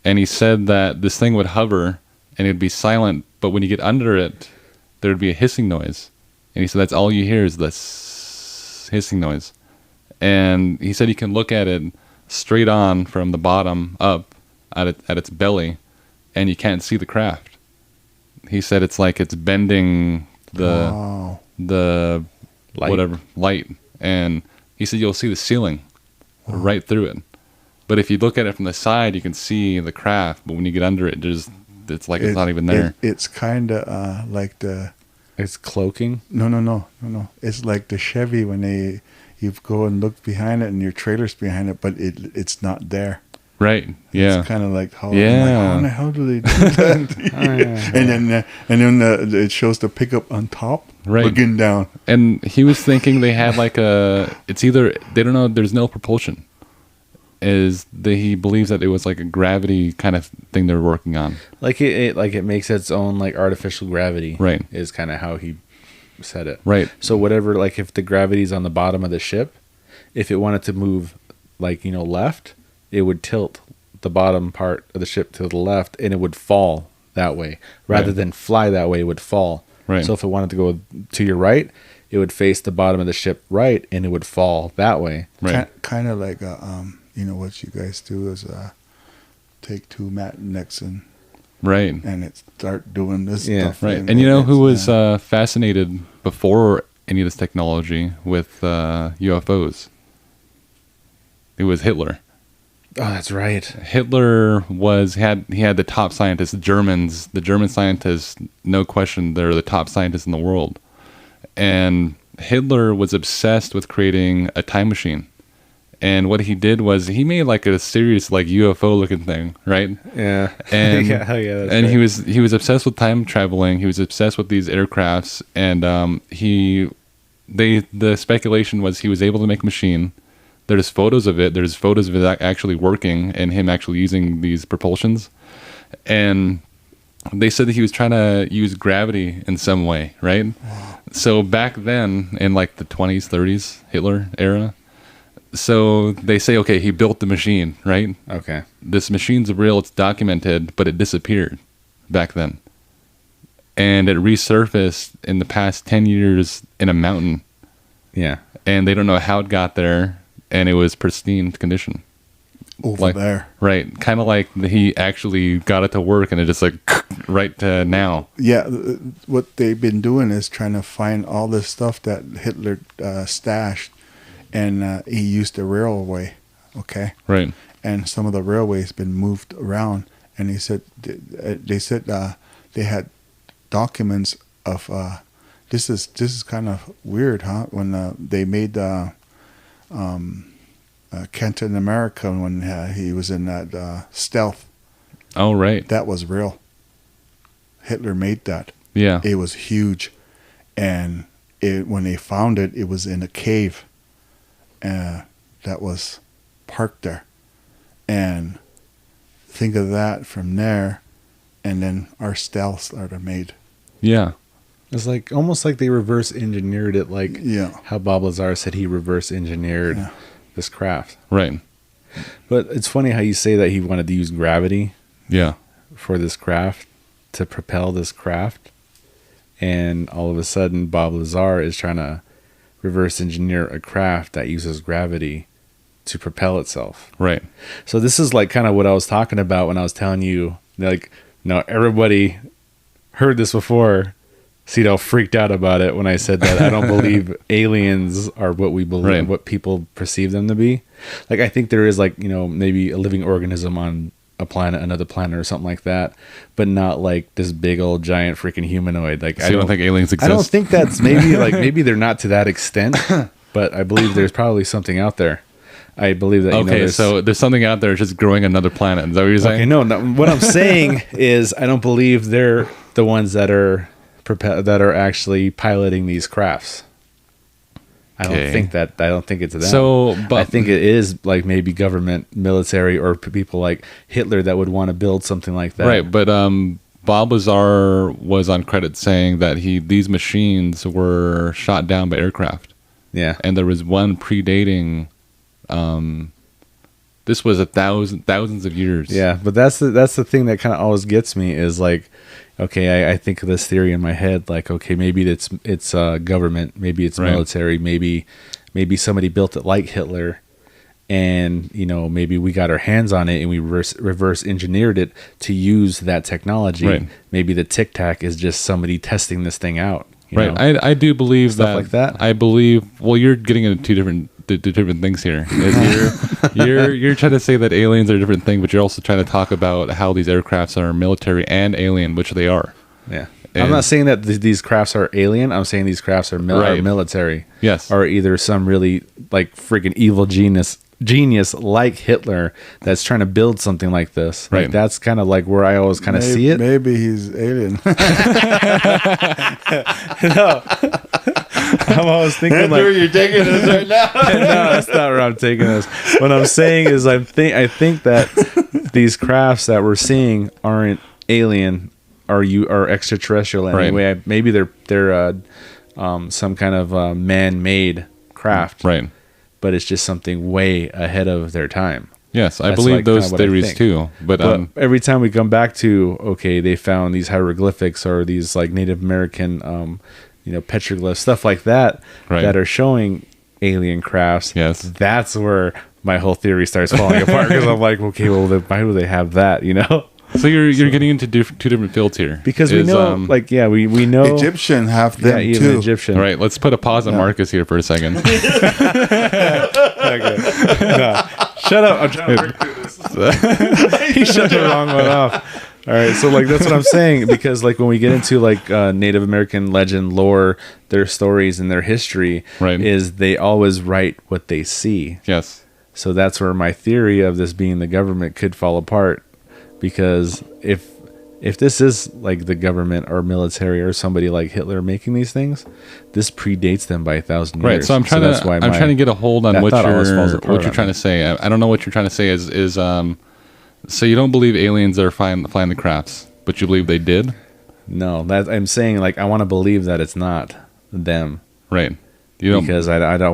Speaker 3: and he said that this thing would hover and it'd be silent, but when you get under it, there'd be a hissing noise. And he said that's all you hear is this hissing noise. And he said you can look at it straight on from the bottom up at its belly, and you can't see the craft. He said it's like it's bending the light, and he said you'll see the ceiling right through it. But if you look at it from the side, you can see the craft, but when you get under it, it's like it's not even there.
Speaker 1: It's kind of like the...
Speaker 2: It's cloaking?
Speaker 1: No. It's like the Chevy when you go and look behind it and your trailer's behind it, but it's not there.
Speaker 3: Right. Yeah.
Speaker 1: It's kind of like how.
Speaker 3: Yeah.
Speaker 1: Like, how in the hell do they do that? And then it shows the pickup on top, looking down.
Speaker 3: And he was thinking they had like it's either they don't know. There's no propulsion. He believes that it was like a gravity kind of thing they're working on.
Speaker 2: Like it makes its own like artificial gravity.
Speaker 3: Right.
Speaker 2: Is kind of how he said it.
Speaker 3: Right.
Speaker 2: So whatever, like if the gravity's on the bottom of the ship, if it wanted to move like, left, it would tilt the bottom part of the ship to the left and it would fall that way. Rather than fly that way, it would fall.
Speaker 3: Right.
Speaker 2: So if it wanted to go to your right, it would face the bottom of the ship right and it would fall that way.
Speaker 3: Right.
Speaker 1: Kind of like what you guys do is take two magnets and it start doing this stuff.
Speaker 3: Right. And you know who was fascinated before any of this technology with UFOs? It was Hitler.
Speaker 2: Oh, that's right.
Speaker 3: Hitler had the top scientists, the German scientists, no question, they're the top scientists in the world. And Hitler was obsessed with creating a time machine. And what he did was he made like a serious like UFO looking thing, right? Yeah. And
Speaker 2: that's
Speaker 3: and
Speaker 2: right.
Speaker 3: he was obsessed with time traveling. He was obsessed with these aircrafts, and the speculation was he was able to make a machine. There's photos of it. There's photos of it actually working and him actually using these propulsions. And they said that he was trying to use gravity in some way, right? Wow. So back then in like the 20s, 30s, Hitler era, so they say, okay, he built the machine, right?
Speaker 2: Okay.
Speaker 3: This machine's real, it's documented, but it disappeared back then. And it resurfaced in the past 10 years in a mountain.
Speaker 2: Yeah.
Speaker 3: And they don't know how it got there, and it was pristine condition.
Speaker 1: Over there.
Speaker 3: Right. Kind of like he actually got it to work, and it just like right to now.
Speaker 1: Yeah. What they've been doing is trying to find all this stuff that Hitler stashed. And he used the railway Okay.
Speaker 3: Right.
Speaker 1: And some of the railways been moved around, and they said they had documents of this is kind of weird, huh? When they made Captain America, when he was in that stealth,
Speaker 3: Oh, right.
Speaker 1: that was real. Hitler made that.
Speaker 3: Yeah.
Speaker 1: It was huge, and when they found it, it was in a cave, that was parked there. And think of that from there, and then our stealths are made.
Speaker 3: Yeah.
Speaker 2: It's like almost like they reverse engineered it, like
Speaker 1: Yeah.
Speaker 2: how Bob Lazar said he reverse engineered this craft.
Speaker 3: Right.
Speaker 2: But it's funny how you say that he wanted to use gravity
Speaker 3: Yeah.
Speaker 2: for this craft to propel this craft, and all of a sudden Bob Lazar is trying to reverse engineer a craft that uses gravity to propel itself.
Speaker 3: Right.
Speaker 2: So this is like kind of what I was talking about when I was telling you, like, everybody heard this before. Cito freaked out about it when I said that I don't believe aliens are what we believe,
Speaker 3: Right.
Speaker 2: what people perceive them to be. Like, I think there is, like, maybe a living organism on a planet, another planet or something like that, but not like this big old giant freaking humanoid. Like,
Speaker 3: So you don't think aliens exist?
Speaker 2: I don't think that's maybe they're not to that extent, but I believe there's probably something out there. I believe that.
Speaker 3: Okay, so there's something out there just growing another planet. Is that what you're saying?
Speaker 2: Okay, no. What I'm saying is I don't believe they're the ones that are actually piloting these crafts. I don't think that. I don't think it's them.
Speaker 3: So, but
Speaker 2: I think it is like maybe government, military, or people like Hitler that would want to build something like that.
Speaker 3: right, but Bob Lazar was on credit saying that these machines were shot down by aircraft.
Speaker 2: Yeah.
Speaker 3: And there was one predating. This was thousands of years.
Speaker 2: Yeah, but that's the thing that kind of always gets me is like, okay, I think of this theory in my head, like, okay, maybe it's government, maybe it's
Speaker 3: Right.
Speaker 2: military, maybe somebody built it like Hitler, and maybe we got our hands on it and we reverse engineered it to use that technology.
Speaker 3: Right.
Speaker 2: Maybe the Tic Tac is just somebody testing this thing out. you
Speaker 3: Right.
Speaker 2: know?
Speaker 3: I do believe
Speaker 2: Stuff
Speaker 3: that.
Speaker 2: like that.
Speaker 3: I believe. Well, you're getting into two different things here. You're trying to say that aliens are a different thing, but you're also trying to talk about how these aircrafts are military and alien, which they are.
Speaker 2: Yeah.
Speaker 3: And-
Speaker 2: I'm not saying that these crafts are alien. I'm saying these crafts are, are
Speaker 3: Right.
Speaker 2: military.
Speaker 3: Yes.
Speaker 2: Or either some really like freaking evil genius like Hitler that's trying to build something like this. Like,
Speaker 3: Right.
Speaker 2: that's kind of like where I always kind of see it.
Speaker 1: Maybe he's alien.
Speaker 2: No. I'm always thinking
Speaker 1: That's
Speaker 2: like,
Speaker 1: where you're taking us right now.
Speaker 2: no, that's not where I'm taking this. What I'm saying is I think that these crafts that we're seeing aren't alien or extraterrestrial in any
Speaker 3: Right.
Speaker 2: way. Maybe they're some kind of man-made craft.
Speaker 3: Right.
Speaker 2: But it's just something way ahead of their time.
Speaker 3: Yes, I
Speaker 2: That's
Speaker 3: believe
Speaker 2: like kinda
Speaker 3: those
Speaker 2: what I
Speaker 3: theories
Speaker 2: think.
Speaker 3: too. But
Speaker 2: every time we come back to, okay, they found these hieroglyphics or these like Native American, petroglyphs, stuff like that,
Speaker 3: Right.
Speaker 2: that are showing alien crafts.
Speaker 3: Yes.
Speaker 2: That's where my whole theory starts falling apart, because I'm like, okay, well, why do they have that?
Speaker 3: so you're getting into two different fields here.
Speaker 2: Because we know, we know
Speaker 1: Egyptian have them
Speaker 2: even
Speaker 1: too.
Speaker 2: Egyptian.
Speaker 3: All right, let's put a pause on Marcus here for a second.
Speaker 2: No, shut up! I'm trying to work through this. He shut the wrong one off. All right, so like that's what I'm saying, because like when we get into like Native American legend, lore, their stories and their history,
Speaker 3: Right.
Speaker 2: is they always write what they see.
Speaker 3: Yes.
Speaker 2: So that's where my theory of this being the government could fall apart, because if this is like the government or military or somebody like Hitler making these things, this predates them by 1,000 years.
Speaker 3: Right. So I'm trying to get a hold on
Speaker 2: that
Speaker 3: what
Speaker 2: thought always falls apart
Speaker 3: you're
Speaker 2: on
Speaker 3: trying
Speaker 2: me.
Speaker 3: to say. I don't know what you're trying to say is so you don't believe aliens are flying the crafts, but you believe they did?
Speaker 2: No, that I'm saying, like, I want to believe that it's not them.
Speaker 3: Right. You don't
Speaker 2: Because I don't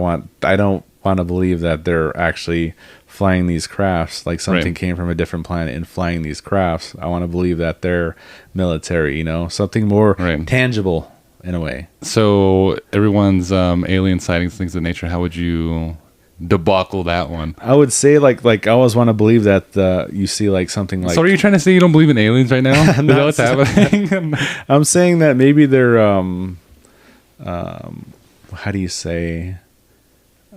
Speaker 2: want to believe that they're actually flying these crafts, like something
Speaker 3: Right.
Speaker 2: came from a different planet and flying these crafts. I want to believe that they're military, something more
Speaker 3: Right.
Speaker 2: tangible in a way.
Speaker 3: So everyone's alien sightings, things of nature. How would you debacle that one?
Speaker 2: I would say like I always want to believe that you see like something like.
Speaker 3: So are you trying to say you don't believe in aliens right now? Is that what's happening?
Speaker 2: I'm saying that maybe they're how do you say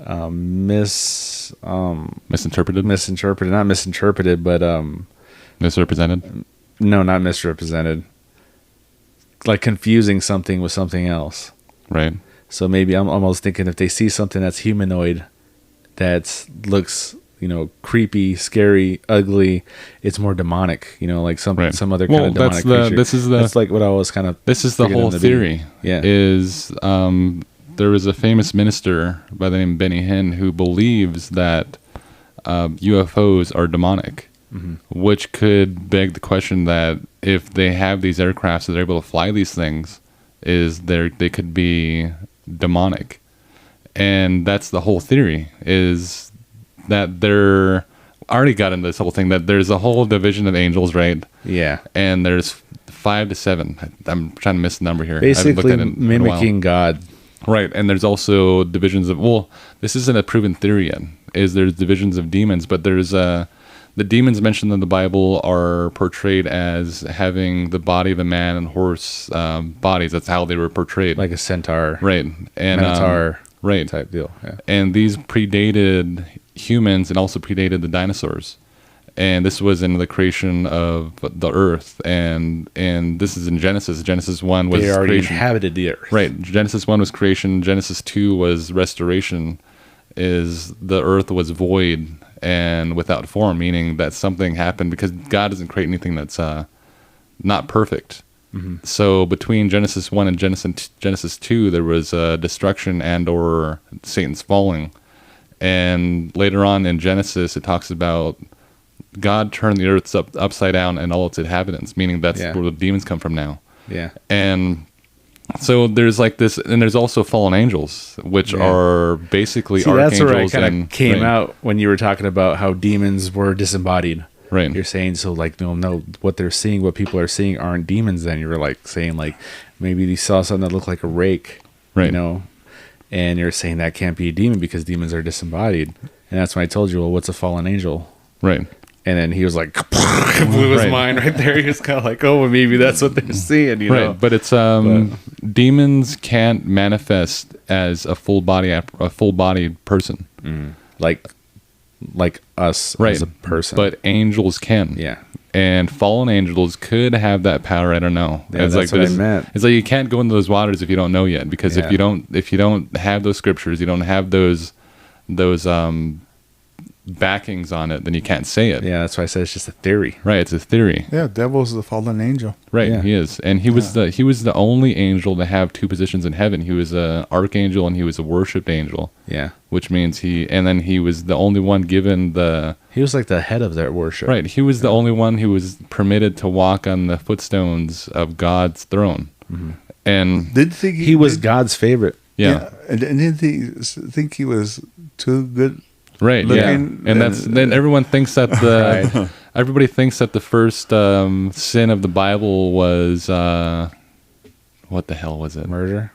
Speaker 3: Misinterpreted?
Speaker 2: Not misinterpreted, but
Speaker 3: Misrepresented?
Speaker 2: no, not misrepresented. Like confusing something with something else.
Speaker 3: Right.
Speaker 2: So maybe I'm almost thinking if they see something that's humanoid, that looks, creepy, scary, ugly, it's more demonic, like some other kind of demonic creature. That's like what I was kind of.
Speaker 3: This is the whole theory.
Speaker 2: Yeah.
Speaker 3: Is there was a famous minister by the name of Benny Hinn who believes that UFOs are demonic, which could beg the question that if they have these aircrafts that are able to fly these things, they could be demonic. And that's the whole theory, is that I already got into this whole thing, that there's a whole division of angels, right?
Speaker 2: Yeah.
Speaker 3: And there's 5 to 7. I'm trying to miss the number here.
Speaker 2: Basically mimicking God.
Speaker 3: Right. And there's also divisions of, this isn't a proven theory yet, there's divisions of demons, but there's the demons mentioned in the Bible are portrayed as having the body of a man and horse bodies. That's how they were portrayed.
Speaker 2: Like a centaur.
Speaker 3: Right. And
Speaker 2: Minotaur.
Speaker 3: Right.
Speaker 2: Type deal. Yeah.
Speaker 3: And these predated humans and also predated the dinosaurs. And this was in the creation of the earth. And this is in Genesis. Genesis 1 was
Speaker 2: they already
Speaker 3: creation.
Speaker 2: Inhabited the earth.
Speaker 3: Right. Genesis 1 was creation. Genesis 2 was restoration. Is the earth was void and without form, meaning that something happened, because God doesn't create anything that's not perfect. So between Genesis 1 and Genesis 2, there was destruction and or Satan's falling. And later on in Genesis, it talks about God turned the earth upside down and all its inhabitants, meaning that's where the demons come from now.
Speaker 2: Yeah.
Speaker 3: And so there's like this, and there's also fallen angels, which are basically archangels.
Speaker 2: That's where I kind of came out when you were talking about how demons were disembodied.
Speaker 3: Right.
Speaker 2: You're saying, so like, no, what they're seeing, what people are seeing aren't demons. Then you were like saying, like, maybe they saw something that looked like a rake,
Speaker 3: right?
Speaker 2: And you're saying that can't be a demon because demons are disembodied. And that's when I told you, well, what's a fallen angel?
Speaker 3: Right.
Speaker 2: And then he was like, blew his mind right there. He was kind of like, oh, well, maybe that's what they're seeing, know?
Speaker 3: But it's demons can't manifest as a full-bodied person,
Speaker 2: like us as a person.
Speaker 3: But angels can.
Speaker 2: Yeah.
Speaker 3: And fallen angels could have that power. I don't know.
Speaker 2: Yeah,
Speaker 3: it's
Speaker 2: that's
Speaker 3: like
Speaker 2: what I meant.
Speaker 3: It's like you can't go into those waters if you don't know yet, because if you don't have those scriptures, you don't have those backings on it, then you can't say it.
Speaker 2: Yeah, that's why I said it's just a theory.
Speaker 3: Right, it's a theory.
Speaker 1: Yeah, devil's the fallen angel.
Speaker 3: Right,
Speaker 1: yeah.
Speaker 3: He is, and he was the only angel to have 2 positions in heaven. He was an archangel and he was a worshipped angel.
Speaker 2: Yeah,
Speaker 3: which means he was the only one given the.
Speaker 2: He was like the head of their worship.
Speaker 3: Right, he was the only one who was permitted to walk on the footstones of God's throne, and
Speaker 2: he was God's favorite.
Speaker 3: Yeah,
Speaker 1: and didn't he think he was too good?
Speaker 3: Right, looking, and then everyone thinks that everybody thinks that the first sin of the Bible was what the hell was it?
Speaker 2: Murder?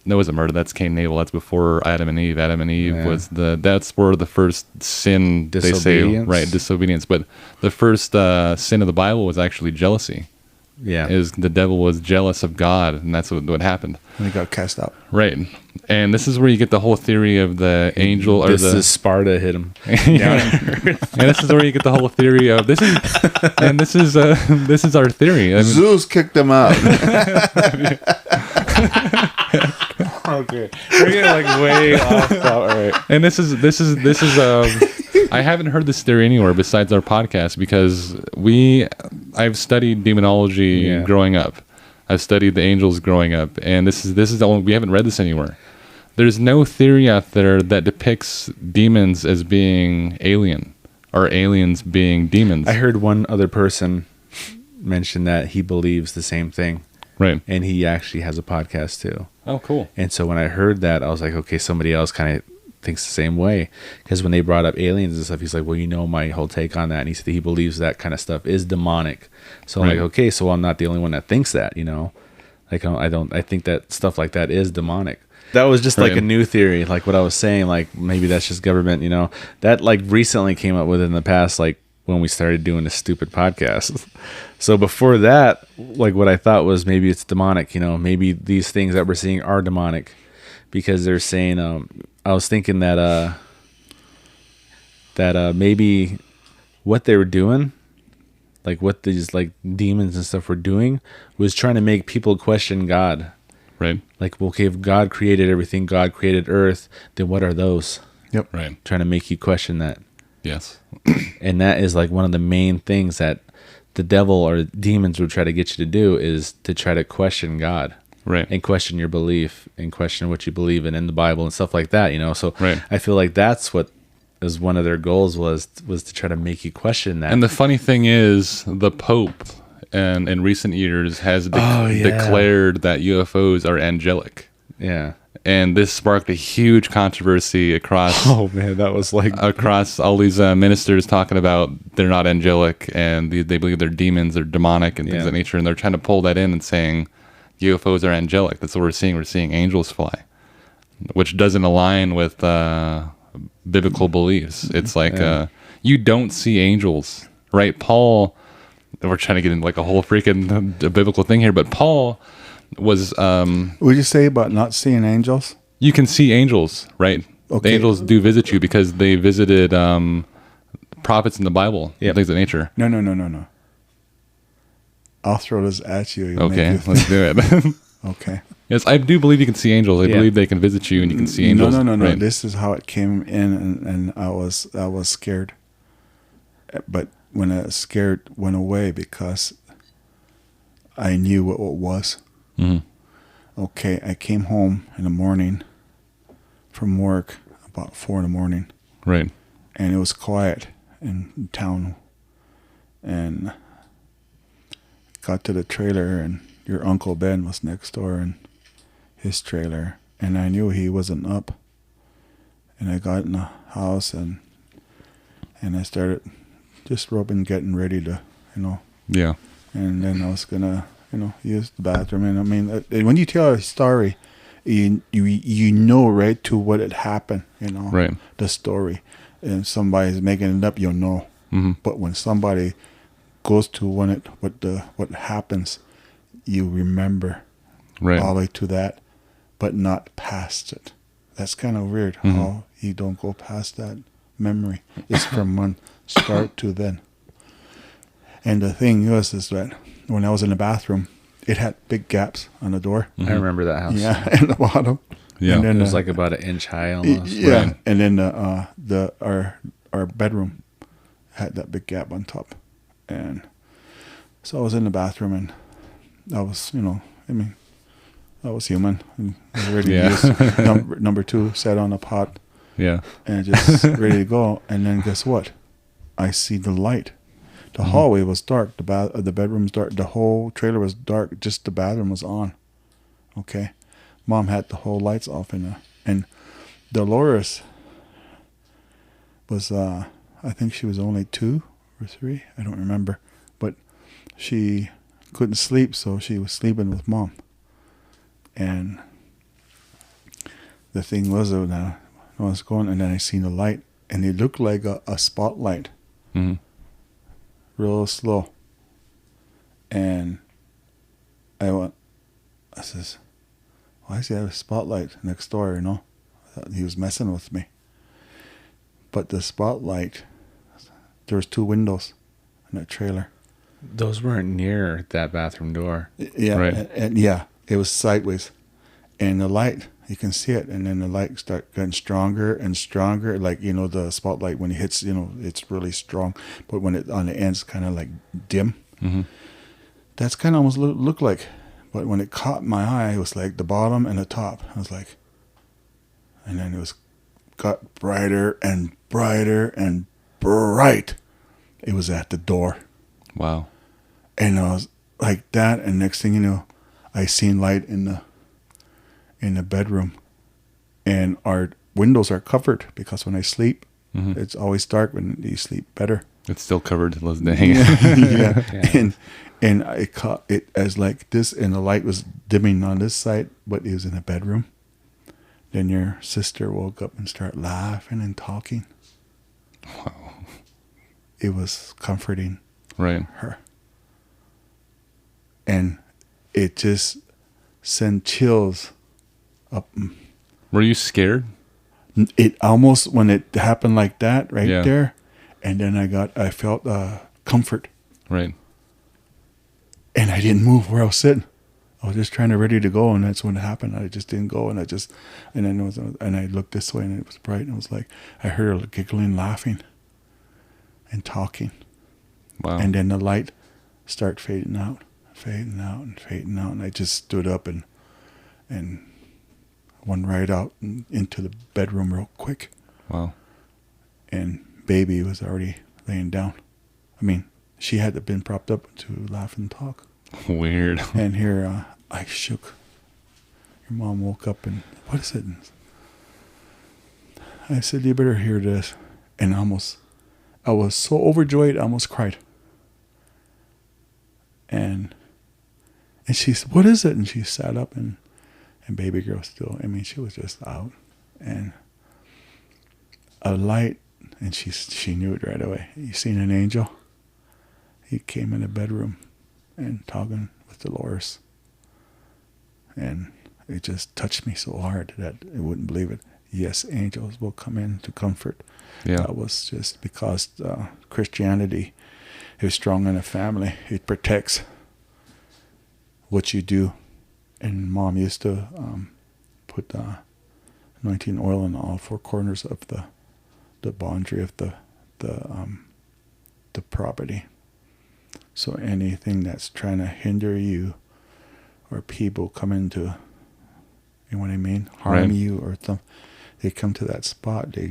Speaker 3: No, it wasn't murder. That's Cain and Abel. That's before Adam and Eve. Adam and Eve was that's where the first sin, they say, right, disobedience. But the first sin of the Bible was actually jealousy. Yeah, is the devil was jealous of God, and that's what happened.
Speaker 1: And he got cast out.
Speaker 3: Right, and this is where you get the whole theory of the angel, or the
Speaker 2: Sparta hit him.
Speaker 3: And this is where you get the whole theory of this is our theory. I mean,
Speaker 1: Zeus kicked him out.
Speaker 2: Okay, we're getting like way off. All right,
Speaker 3: and this is I haven't heard this theory anywhere besides our podcast, because I've studied demonology growing up. I've studied the angels growing up, and this is the only, we haven't read this anywhere. There's no theory out there that depicts demons as being alien or aliens being demons.
Speaker 2: I heard one other person mention that he believes the same thing.
Speaker 3: Right.
Speaker 2: And he actually has a podcast too.
Speaker 3: Oh, cool.
Speaker 2: And so when I heard that, I was like, okay, somebody else kind of thinks the same way, because when they brought up aliens and stuff, he's like, well, my whole take on that, and he said he believes that kind of stuff is demonic. So I'm like, okay, so I'm not the only one that thinks that, like I think that stuff like that is demonic. That was just like a new theory, like what I was saying, like maybe that's just government, that like recently came up within the past, like when we started doing this stupid podcast. So before that, like what I thought was maybe it's demonic, maybe these things that we're seeing are demonic. because they're saying I was thinking that maybe what they were doing, like what these like demons and stuff were doing, was trying to make people question God.
Speaker 3: Right.
Speaker 2: Like, well, okay, if God created everything, God created Earth, then what are those?
Speaker 1: Yep.
Speaker 3: Right.
Speaker 2: Trying to make you question that.
Speaker 3: Yes.
Speaker 2: And that is like one of the main things that the devil or demons would try to get you to do, is to try to question God.
Speaker 3: Right.
Speaker 2: And question your belief and question what you believe in the Bible and stuff like that, you know? So
Speaker 3: Right.
Speaker 2: I feel like that's what is one of their goals was to try to make you question that.
Speaker 3: And the funny thing is, the Pope, and in recent years, has declared that UFOs are angelic.
Speaker 2: Yeah.
Speaker 3: And this sparked a huge controversy across
Speaker 2: Oh man, that was like
Speaker 3: across all these ministers talking about they're not angelic and they believe they're demons or demonic and things of that nature. And they're trying to pull that in and saying UFOs are angelic. That's what we're seeing. We're seeing angels fly, which doesn't align with biblical beliefs. It's like you don't see angels, right? Paul, we're trying to get into like a whole freaking biblical thing here, but Paul was
Speaker 1: Would you say about not seeing angels?
Speaker 3: you can see angels, right?
Speaker 1: Okay.
Speaker 3: The angels do visit you because they visited prophets in the Bible, things of that nature.
Speaker 1: No. I'll throw this at you. You'll
Speaker 3: Okay,
Speaker 1: make you
Speaker 3: let's do it.
Speaker 1: Okay.
Speaker 3: Yes, I do believe you can see angels. I believe they can visit you and you can see angels.
Speaker 1: No.
Speaker 3: Right.
Speaker 1: This is how it came in, and I was scared. But when the scared went away because I knew what it was.
Speaker 3: Mm-hmm.
Speaker 1: Okay, I came home in the morning from work about 4 a.m.
Speaker 3: Right.
Speaker 1: and it was quiet in town, and got to the trailer, and your Uncle Ben was next door in his trailer, and I knew he wasn't up, and I got in the house, and I started just getting ready to,
Speaker 3: Yeah.
Speaker 1: and then I was gonna, use the bathroom, and I mean, when you tell a story, you know right to what had happened,
Speaker 3: Right.
Speaker 1: the story, and somebody's making it up, you'll know.
Speaker 3: Mm-hmm.
Speaker 1: But when somebody goes to what happens, you remember
Speaker 3: Right.
Speaker 1: all the way to that, but not past it. That's kind of weird
Speaker 3: Mm-hmm.
Speaker 1: how you don't go past that memory. It's from one start to then. And the thing is that when I was in the bathroom, it had big gaps on the door.
Speaker 2: I remember that house.
Speaker 1: Yeah, and the bottom.
Speaker 3: Yeah.
Speaker 1: And then
Speaker 2: It was like about an inch high almost.
Speaker 1: yeah,
Speaker 3: Right.
Speaker 1: and then our bedroom had that big gap on top, and so I was in the bathroom, and I was, I was human, and I was ready
Speaker 3: Yeah.
Speaker 1: to use number 2 sat on a pot,
Speaker 3: Yeah.
Speaker 1: and just ready to go. And then guess what? I see the light. The hallway was dark. The bedroom was dark. The whole trailer was dark. Just the bathroom was on. Okay, Mom had the whole lights off in there, and Dolores was I think she was only 2 or 3. I don't remember, but she couldn't sleep, so she was sleeping with Mom. And the thing was, I was going, and then I seen the light, and it looked like a spotlight.
Speaker 3: Mm-hmm.
Speaker 1: Real slow. And I says, why does he have a spotlight next door, I thought he was messing with me. But the spotlight, there was 2 windows in that trailer.
Speaker 2: Those weren't near that bathroom door.
Speaker 1: Yeah,
Speaker 3: Right.
Speaker 1: and yeah, it was sideways. And the light, you can see it, and then the light start getting stronger and stronger. Like, the spotlight, when it hits, it's really strong. But when it on the ends, kind of like dim.
Speaker 3: Mm-hmm.
Speaker 1: That's kind of almost looked like. But when it caught my eye, it was like the bottom and the top. I was like, and then it got brighter and brighter and bright. It was at the door.
Speaker 3: Wow.
Speaker 1: And I was like that, and next thing you know, I seen light in the bedroom, and our windows are covered because when I sleep, it's always dark when you sleep better.
Speaker 3: It's still covered. Let's hang
Speaker 1: Yeah. And I caught it as like this, and the light was dimming on this side, but it was in the bedroom. Then your sister woke up and started laughing and talking.
Speaker 3: Wow.
Speaker 1: It was comforting
Speaker 3: Right.
Speaker 1: her. And it just sent chills up
Speaker 3: Were you scared?
Speaker 1: It almost, when it happened like that right
Speaker 3: Yeah.
Speaker 1: there, and then I felt comfort,
Speaker 3: Right.
Speaker 1: and I didn't move where I was sitting. I was just ready to go, and that's when it happened. I just didn't go, and I looked this way, and it was bright, and it was like I heard her giggling, laughing, and talking.
Speaker 3: Wow.
Speaker 1: And then the light start fading out, and I just stood up and went right out into the bedroom real quick.
Speaker 3: Wow.
Speaker 1: And baby was already laying down. I mean, she had been propped up to laugh and talk.
Speaker 3: Weird.
Speaker 1: And here I shook. Your mom woke up and, what is it? I said, you better hear this. And I was so overjoyed, I almost cried. And she said, what is it? And she sat up and baby girl still, I mean, she was just out. And a light, and she knew it right away. You seen an angel? He came in the bedroom and talking with Dolores. And it just touched me so hard that I wouldn't believe it. Yes, angels will come in to comfort.
Speaker 3: Yeah.
Speaker 1: That was just because Christianity is strong in a family. It protects what you do. And Mom used to put anointing oil in all four corners of the boundary of the property. So anything that's trying to hinder you, or people come into, you know what I mean, harm you or something, they come to that spot. They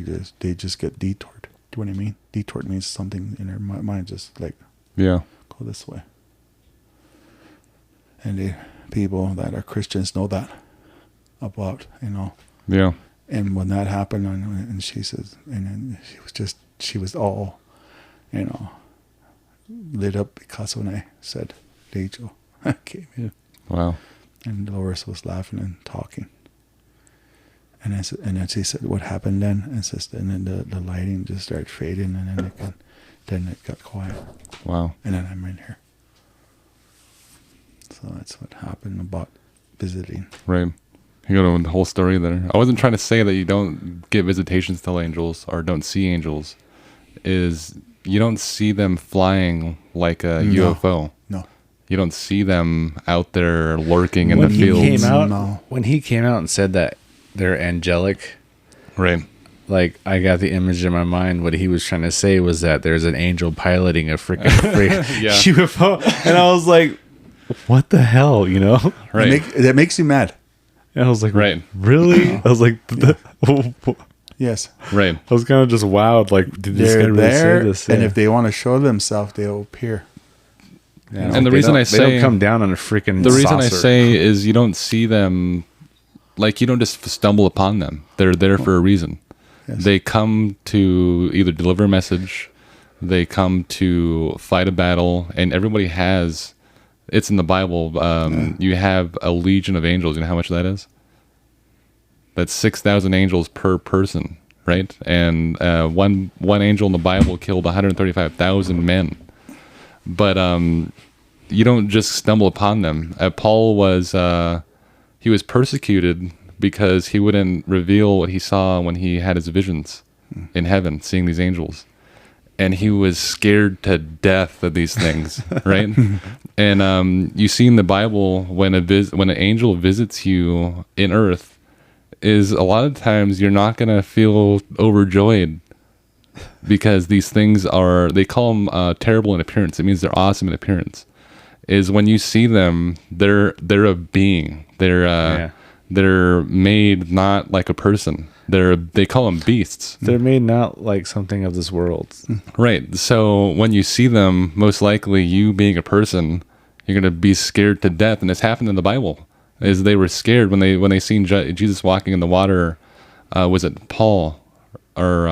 Speaker 1: just get detoured. Do you know what I mean? Detoured means something in their mind just like,
Speaker 3: Yeah.
Speaker 1: go this way. And the people that are Christians know that about, you know.
Speaker 3: Yeah.
Speaker 1: And when that happened, and she says, and then she was all, you know, lit up because when I said, Rachel came in.
Speaker 3: Wow.
Speaker 1: And Dolores was laughing and talking. And then she said, what happened then? And then the lighting just started fading, and then it got quiet.
Speaker 3: Wow.
Speaker 1: And then I'm in here. So that's what happened about visiting.
Speaker 3: Right. You go to the whole story there. I wasn't trying to say that you don't get visitations to angels or don't see angels. Is you don't see them flying like a UFO.
Speaker 1: No.
Speaker 3: You don't see them out there lurking in
Speaker 2: When
Speaker 3: the
Speaker 2: he
Speaker 3: fields.
Speaker 2: came out,
Speaker 1: No.
Speaker 2: when he came out and said that they're angelic,
Speaker 3: Right.
Speaker 2: like I got the image in my mind. What he was trying to say was that there's an angel piloting a freaking
Speaker 3: Yeah.
Speaker 2: UFO, and I was like, "What the hell?" You know?
Speaker 3: Right.
Speaker 1: That makes you mad.
Speaker 2: And I was like,
Speaker 3: Right.
Speaker 2: Really?" I was like,
Speaker 1: Yes.
Speaker 3: Right.
Speaker 2: I was kind of just wowed. Like, did this guy
Speaker 1: They're
Speaker 2: really say
Speaker 1: there,
Speaker 2: this?
Speaker 1: and
Speaker 2: Yeah.
Speaker 1: if they want to show themselves, they'll appear.
Speaker 2: Yeah.
Speaker 3: And the
Speaker 2: They
Speaker 3: reason
Speaker 2: don't-
Speaker 3: I
Speaker 2: they don't
Speaker 3: say-
Speaker 2: come down on a freaking
Speaker 3: The reason I
Speaker 2: saucer.
Speaker 3: say is you don't see them, like you don't just stumble upon them. They're there for a reason.
Speaker 1: Yes.
Speaker 3: They come to either deliver a message, they come to fight a battle, and everybody has, it's in the Bible, you have a legion of angels. You know how much that is? That's 6,000 angels per person, right? And one angel in the Bible killed 135,000 men. But you don't just stumble upon them. Paul was he was persecuted because he wouldn't reveal what he saw when he had his visions in heaven, seeing these angels. And he was scared to death of these things, right? And you see in the Bible when an angel visits you in earth, is a lot of times you're not going to feel overjoyed because these things they call them terrible in appearance. It means they're awesome in appearance. Is when you see them, they're a being. They're made not like a person. They call them beasts.
Speaker 2: They're made not like something of this world.
Speaker 3: Right. So when you see them, most likely you being a person, you're going to be scared to death. And it's happened in the Bible. Is they were scared when they seen Jesus walking in the water. Was it Paul or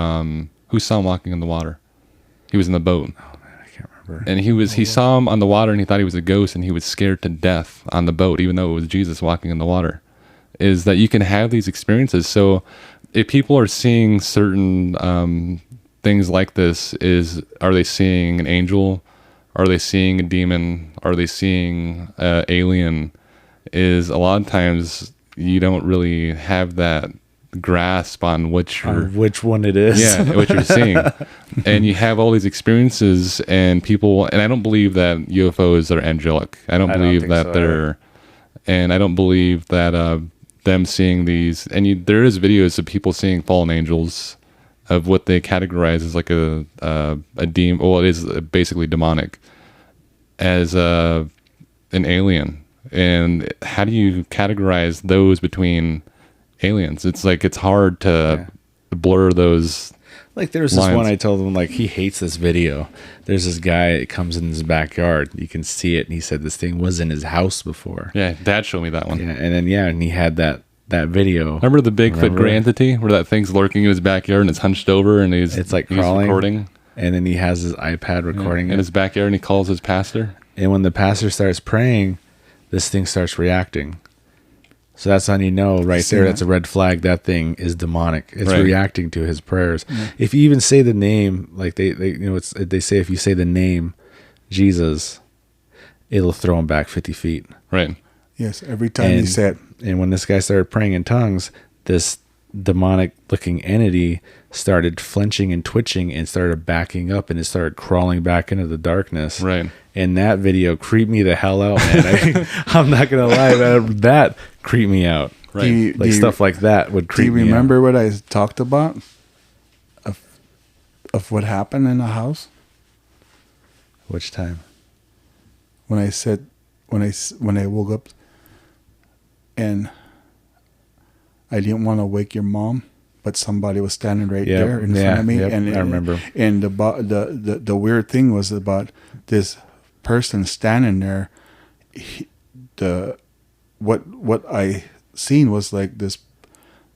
Speaker 3: who saw him walking in the water? He was in the boat.
Speaker 2: Oh man, I can't remember.
Speaker 3: And he saw him on the water and he thought he was a ghost and he was scared to death on the boat, even though it was Jesus walking in the water. Is that you can have these experiences. So if people are seeing certain things like this, are they seeing an angel? Are they seeing a demon? Are they seeing alien? Is a lot of times you don't really have that grasp on which
Speaker 2: one it is.
Speaker 3: Yeah, what you're seeing. And you have all these experiences and people, and I don't believe that UFOs are angelic. I don't believe that so, they're, and I don't believe that them seeing these, and there is videos of people seeing fallen angels of what they categorize as like a demon. Well, it is basically demonic as an alien. And how do you categorize those between aliens? It's like it's hard to blur those.
Speaker 2: Like there's this one I told him, like, he hates this video. There's this guy, it comes in his backyard, you can see it, and he said this thing was in his house before.
Speaker 3: Yeah, Dad showed me that one.
Speaker 2: Yeah, and then and he had that video.
Speaker 3: Remember the Bigfoot gray entity where that thing's lurking in his backyard and it's hunched over and it's like crawling, recording,
Speaker 2: and then he has his iPad recording
Speaker 3: in his backyard, and he calls his pastor,
Speaker 2: and when the pastor starts praying, this thing starts reacting. So that's how you know right there. That's a red flag. That thing is demonic. It's reacting to his prayers. Yeah. If you even say the name, like they they say if you say the name Jesus, it'll throw him back 50 feet.
Speaker 3: Right.
Speaker 1: Yes. Every time he said.
Speaker 2: And when this guy started praying in tongues, this demonic looking entity started flinching and twitching and started backing up, and it started crawling back into the darkness.
Speaker 3: Right.
Speaker 2: And that video creeped me the hell out, man. I'm not gonna lie, man. That creeped me out.
Speaker 3: Right.
Speaker 2: Stuff like that would creep me out.
Speaker 1: Do you remember what I talked about of what happened in the house?
Speaker 2: Which time?
Speaker 1: When I said when I woke up and I didn't want to wake your mom, but somebody was standing right there in front of me. And
Speaker 2: I remember.
Speaker 1: And the weird thing was about this person standing there. What I seen was like this,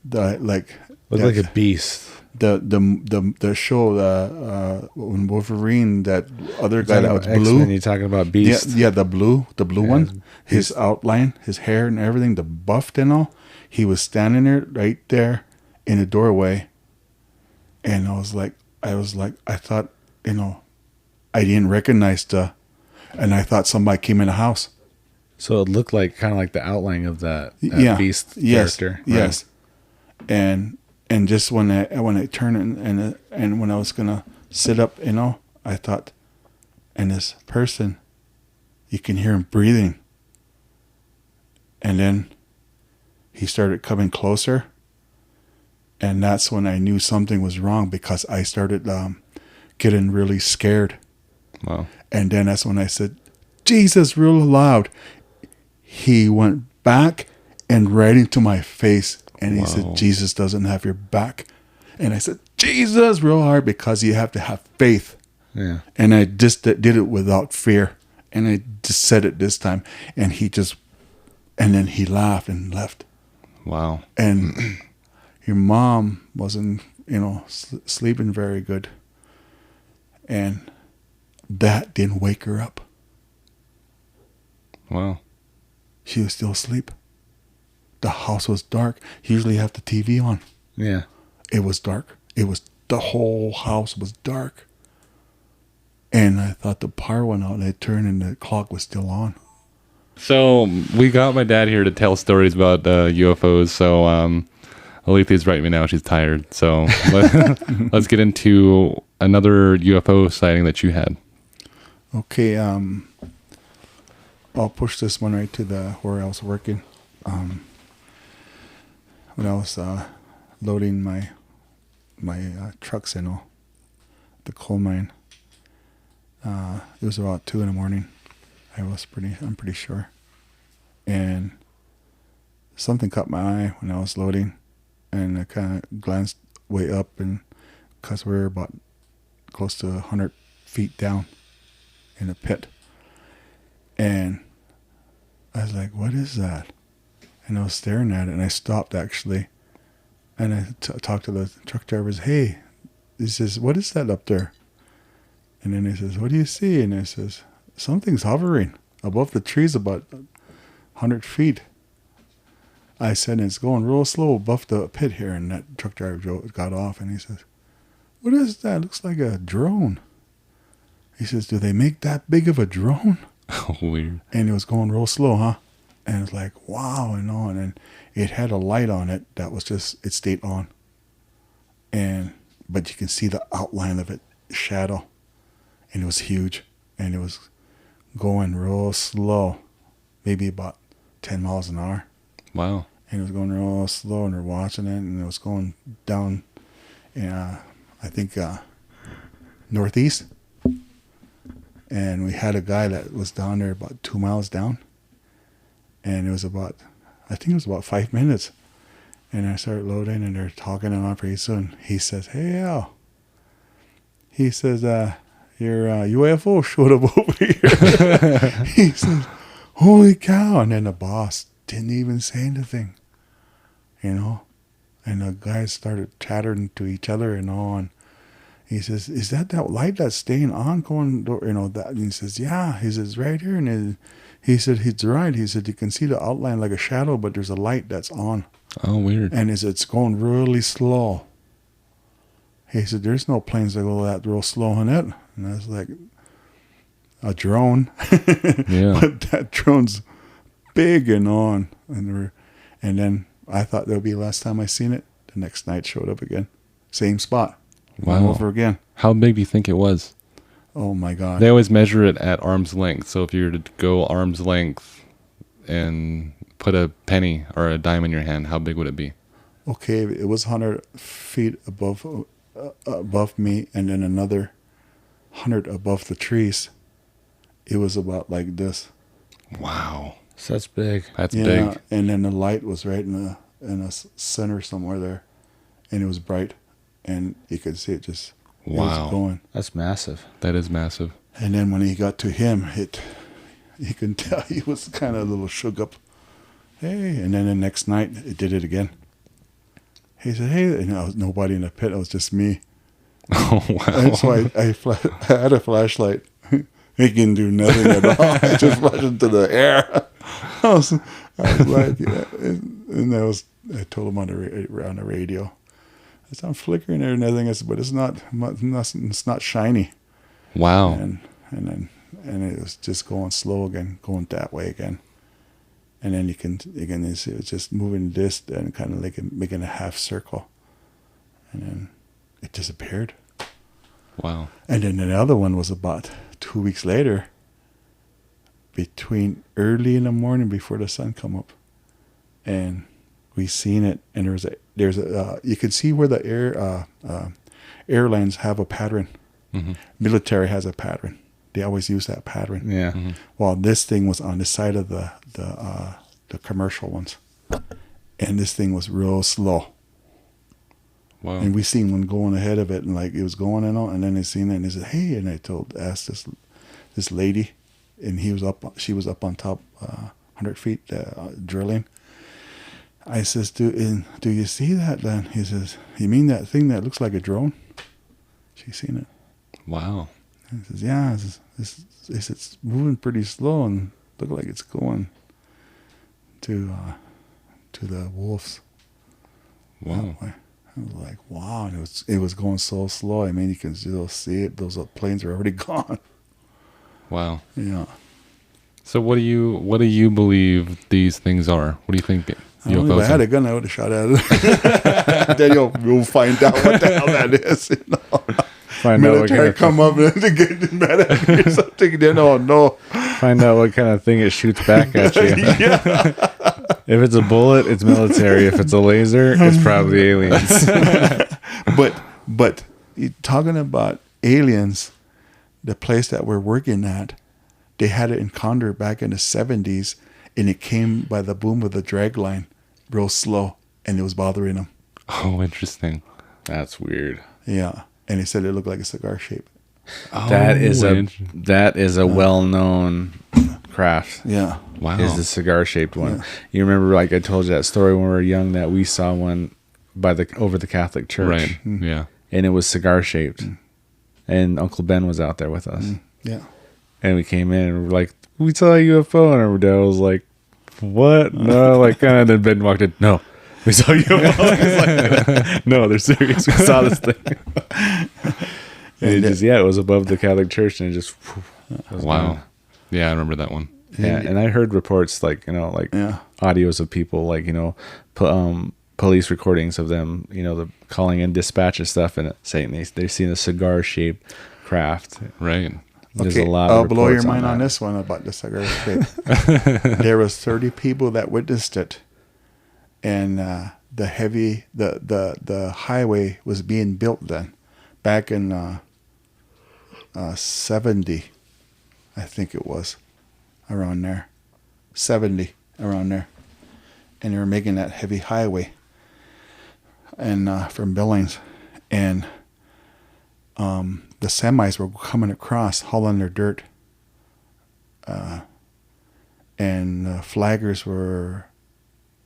Speaker 1: looked
Speaker 2: like a beast.
Speaker 1: The show when Wolverine, that other guy that was blue.
Speaker 2: X-Men, you're talking about Beast.
Speaker 1: Yeah, the blue one. His outline, his hair and everything, the buffed and all. He was standing there right there in the doorway, and I thought, I didn't recognize and I thought somebody came in the house.
Speaker 2: So it looked like kind of like the outline of that Beast character.
Speaker 1: Yes. And just when I turned and when I was gonna sit up, I thought, and this person, you can hear him breathing, and then he started coming closer, and that's when I knew something was wrong, because I started getting really scared.
Speaker 3: Wow.
Speaker 1: And then that's when I said, Jesus, real loud. He went back and right into my face, and he said, Jesus doesn't have your back. And I said, Jesus, real hard, because you have to have faith.
Speaker 2: Yeah.
Speaker 1: And I just did it without fear. And I just said it this time. And then he laughed and left.
Speaker 3: Wow.
Speaker 1: And your mom wasn't, sleeping very good. And that didn't wake her up.
Speaker 3: Wow.
Speaker 1: She was still asleep. The house was dark. You usually have the TV on.
Speaker 2: Yeah.
Speaker 1: It was dark. The whole house was dark. And I thought the power went out, and I turned and the clock was still on.
Speaker 3: So we got my dad here to tell stories about UFOs. So Alethea's writing me now. She's tired. So let's get into another UFO sighting that you had.
Speaker 1: Okay. I'll push this one right to where I was working. When I was loading my trucks and all, the coal mine. It was about 2 a.m. I'm pretty sure. And something caught my eye when I was loading, and I kind of glanced way up, and because we were about close to 100 feet down in a pit. And I was like, what is that? And I was staring at it, and I stopped actually. And I talked to the truck drivers. Hey, he says, what is that up there? And then he says, what do you see? And I says, something's hovering above the trees about 100 feet. I said, it's going real slow above the pit here. And that truck driver got off, and he says, what is that? Looks like a drone. He says, do they make that big of a drone?
Speaker 3: Oh, weird.
Speaker 1: And it was going real slow, huh? And it's like, wow, and then it had a light on it that was just, it stayed on. But you can see the outline of it, shadow. And it was huge. And it was going real slow, maybe about 10 miles an hour.
Speaker 3: Wow.
Speaker 1: And it was going real slow, and we're watching it, and it was going down, I think, northeast. And we had a guy that was down there about 2 miles down. And it was about, I think it was about 5 minutes. And I started loading, and they're talking, and on pretty soon he says, "Hey, Al." He says, "Your UFO showed up over here." He says, "Holy cow!" And then the boss didn't even say anything, And the guys started chattering to each other and all. And he says, "Is that light that's staying on going, that?" And he says, "Yeah." He says, "Right here." And he said, "He's right." He said, "You can see the outline like a shadow, but there's a light that's on."
Speaker 3: Oh, weird.
Speaker 1: And it's going really slow. He said, "There's no planes that go that real slow on it." And I was like, a drone.
Speaker 3: Yeah.
Speaker 1: But that drone's big and on. And then I thought that would be the last time I seen it. The next night showed up again. Same spot.
Speaker 3: Wow.
Speaker 1: Over again.
Speaker 3: How big do you think it was?
Speaker 1: Oh my God.
Speaker 3: They always measure it at arm's length. So if you were to go arm's length and put a penny or a dime in your hand, how big would it be?
Speaker 1: Okay, it was 100 feet above me, and then another 100 above the trees. It was about like this.
Speaker 3: Wow.
Speaker 2: So that's big.
Speaker 3: That's
Speaker 1: Yeah,
Speaker 3: big.
Speaker 1: and then the light was right in the center somewhere there, and it was bright, and you could see it just it
Speaker 3: Wow.
Speaker 1: was going.
Speaker 2: That's massive.
Speaker 3: That is massive.
Speaker 1: And then when he got to him, you can tell he was kind of a little shook up. Hey, and then the next night it did it again. He said, "Hey," and there was nobody in the pit. It was just me.
Speaker 3: Oh, wow.
Speaker 1: And so I had a flashlight. It can do nothing at all. I just flashed into the air. I was like, yeah. And I told him on the radio. I said, "I'm flickering there and nothing." I said, "But it's not shiny."
Speaker 3: Wow.
Speaker 1: And it was just going slow again, going that way again. And then you can see it was just moving this and kind of like making a half circle. And then it disappeared.
Speaker 3: Wow.
Speaker 1: And then the other one was about 2 weeks later, between early in the morning before the sun come up, and we seen it. And there's a you can see where the airlines have a pattern.
Speaker 3: Mm-hmm.
Speaker 1: Military has a pattern. They always use that pattern.
Speaker 2: Yeah.
Speaker 3: Mm-hmm.
Speaker 1: Well, this thing was on the side of the commercial ones, and this thing was real slow.
Speaker 3: Wow.
Speaker 1: And we seen one going ahead of it, and like it was going and all, and then they seen it, and they said, "Hey," and I asked this lady, and she was up on top, 100 feet drilling. I says, "Do you see that then?" He says, "You mean that thing that looks like a drone?" She seen it.
Speaker 3: Wow.
Speaker 1: And he says, "Yeah." It's moving pretty slow and look like it's going to the wolves.
Speaker 3: Wow.
Speaker 1: I was like, wow, and it was going so slow. I mean, you can still see it. Those planes are already gone.
Speaker 3: Wow.
Speaker 1: Yeah.
Speaker 3: So what do you believe these things are? What do you think?
Speaker 1: I don't know, if I had a gun, I would have shot at it. Then you'll find out what the hell that is.
Speaker 2: Find out what kind of
Speaker 1: come up and to get mad at me or something. Then, oh no.
Speaker 2: Find out what kind of thing it shoots back at you.
Speaker 1: Yeah.
Speaker 2: If it's a bullet, it's military. If it's a laser, it's probably aliens.
Speaker 1: But talking about aliens, the place that we're working at, they had an encounter back in the 70s, and it came by the boom of the drag line, real slow, and it was bothering them.
Speaker 3: Oh, interesting.
Speaker 2: That's weird.
Speaker 1: Yeah, and he said it looked like a cigar shape.
Speaker 3: Oh,
Speaker 2: That is a well-known craft.
Speaker 1: Yeah.
Speaker 3: Wow.
Speaker 2: Is the cigar-shaped one.
Speaker 1: Yeah.
Speaker 2: You remember, like I told you that story when we were young, that we saw one over the Catholic Church.
Speaker 3: Right. Yeah.
Speaker 2: And it was cigar-shaped. And Uncle Ben was out there with us.
Speaker 1: Yeah.
Speaker 2: And we came in and we were like, "We saw a UFO." And our dad was like, "What?" No, like kind of. Then Ben walked in. "No, we saw a UFO." Like, "No, they're serious. We saw this thing." And it was above the Catholic Church, and it just.
Speaker 3: Wow. Yeah, I remember that one.
Speaker 2: Yeah, and I heard reports like audios of people like police recordings of them calling in dispatch and stuff and saying they've seen a cigar shaped craft.
Speaker 3: Right.
Speaker 2: There's
Speaker 1: Okay,
Speaker 2: a lot
Speaker 1: I'll
Speaker 2: of
Speaker 1: blow your
Speaker 2: reports
Speaker 1: mind on
Speaker 2: that.
Speaker 1: this one about the cigar shape. There was 30 people that witnessed it, and the highway was being built then, back in 70, I think it was, around there, 70 around there, and they were making that heavy highway, and from Billings, and the semis were coming across, hauling their dirt. And flaggers were,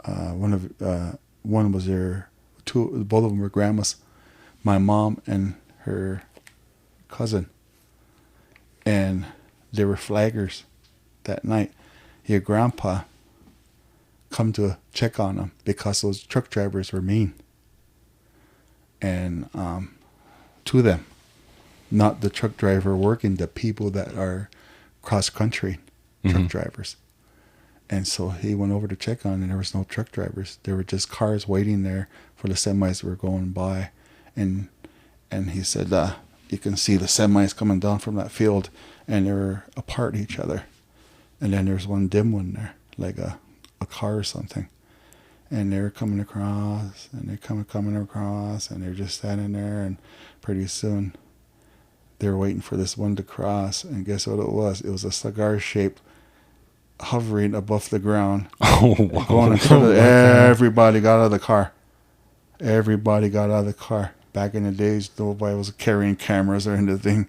Speaker 1: one was their, both of them were grandmas, my mom and her cousin. And they were flaggers that night. Your grandpa come to check on them because those truck drivers were mean. And to them, not the truck driver working, the people that are cross-country truck drivers. And so he went over to check on, and there was no truck drivers. There were just cars waiting there for the semis that were going by. And he said, you can see the semis coming down from that field, and they were apart each other. And then there's one dim one there, like a car or something. And they're coming across, and they're coming across, and they're just standing there, and pretty soon they were waiting for this one to cross, and guess what it was? It was a cigar shape hovering above the ground.
Speaker 3: Oh, wow.
Speaker 1: Going in front of everybody got out of the car. Everybody got out of the car. Back in the days, nobody was carrying cameras or anything.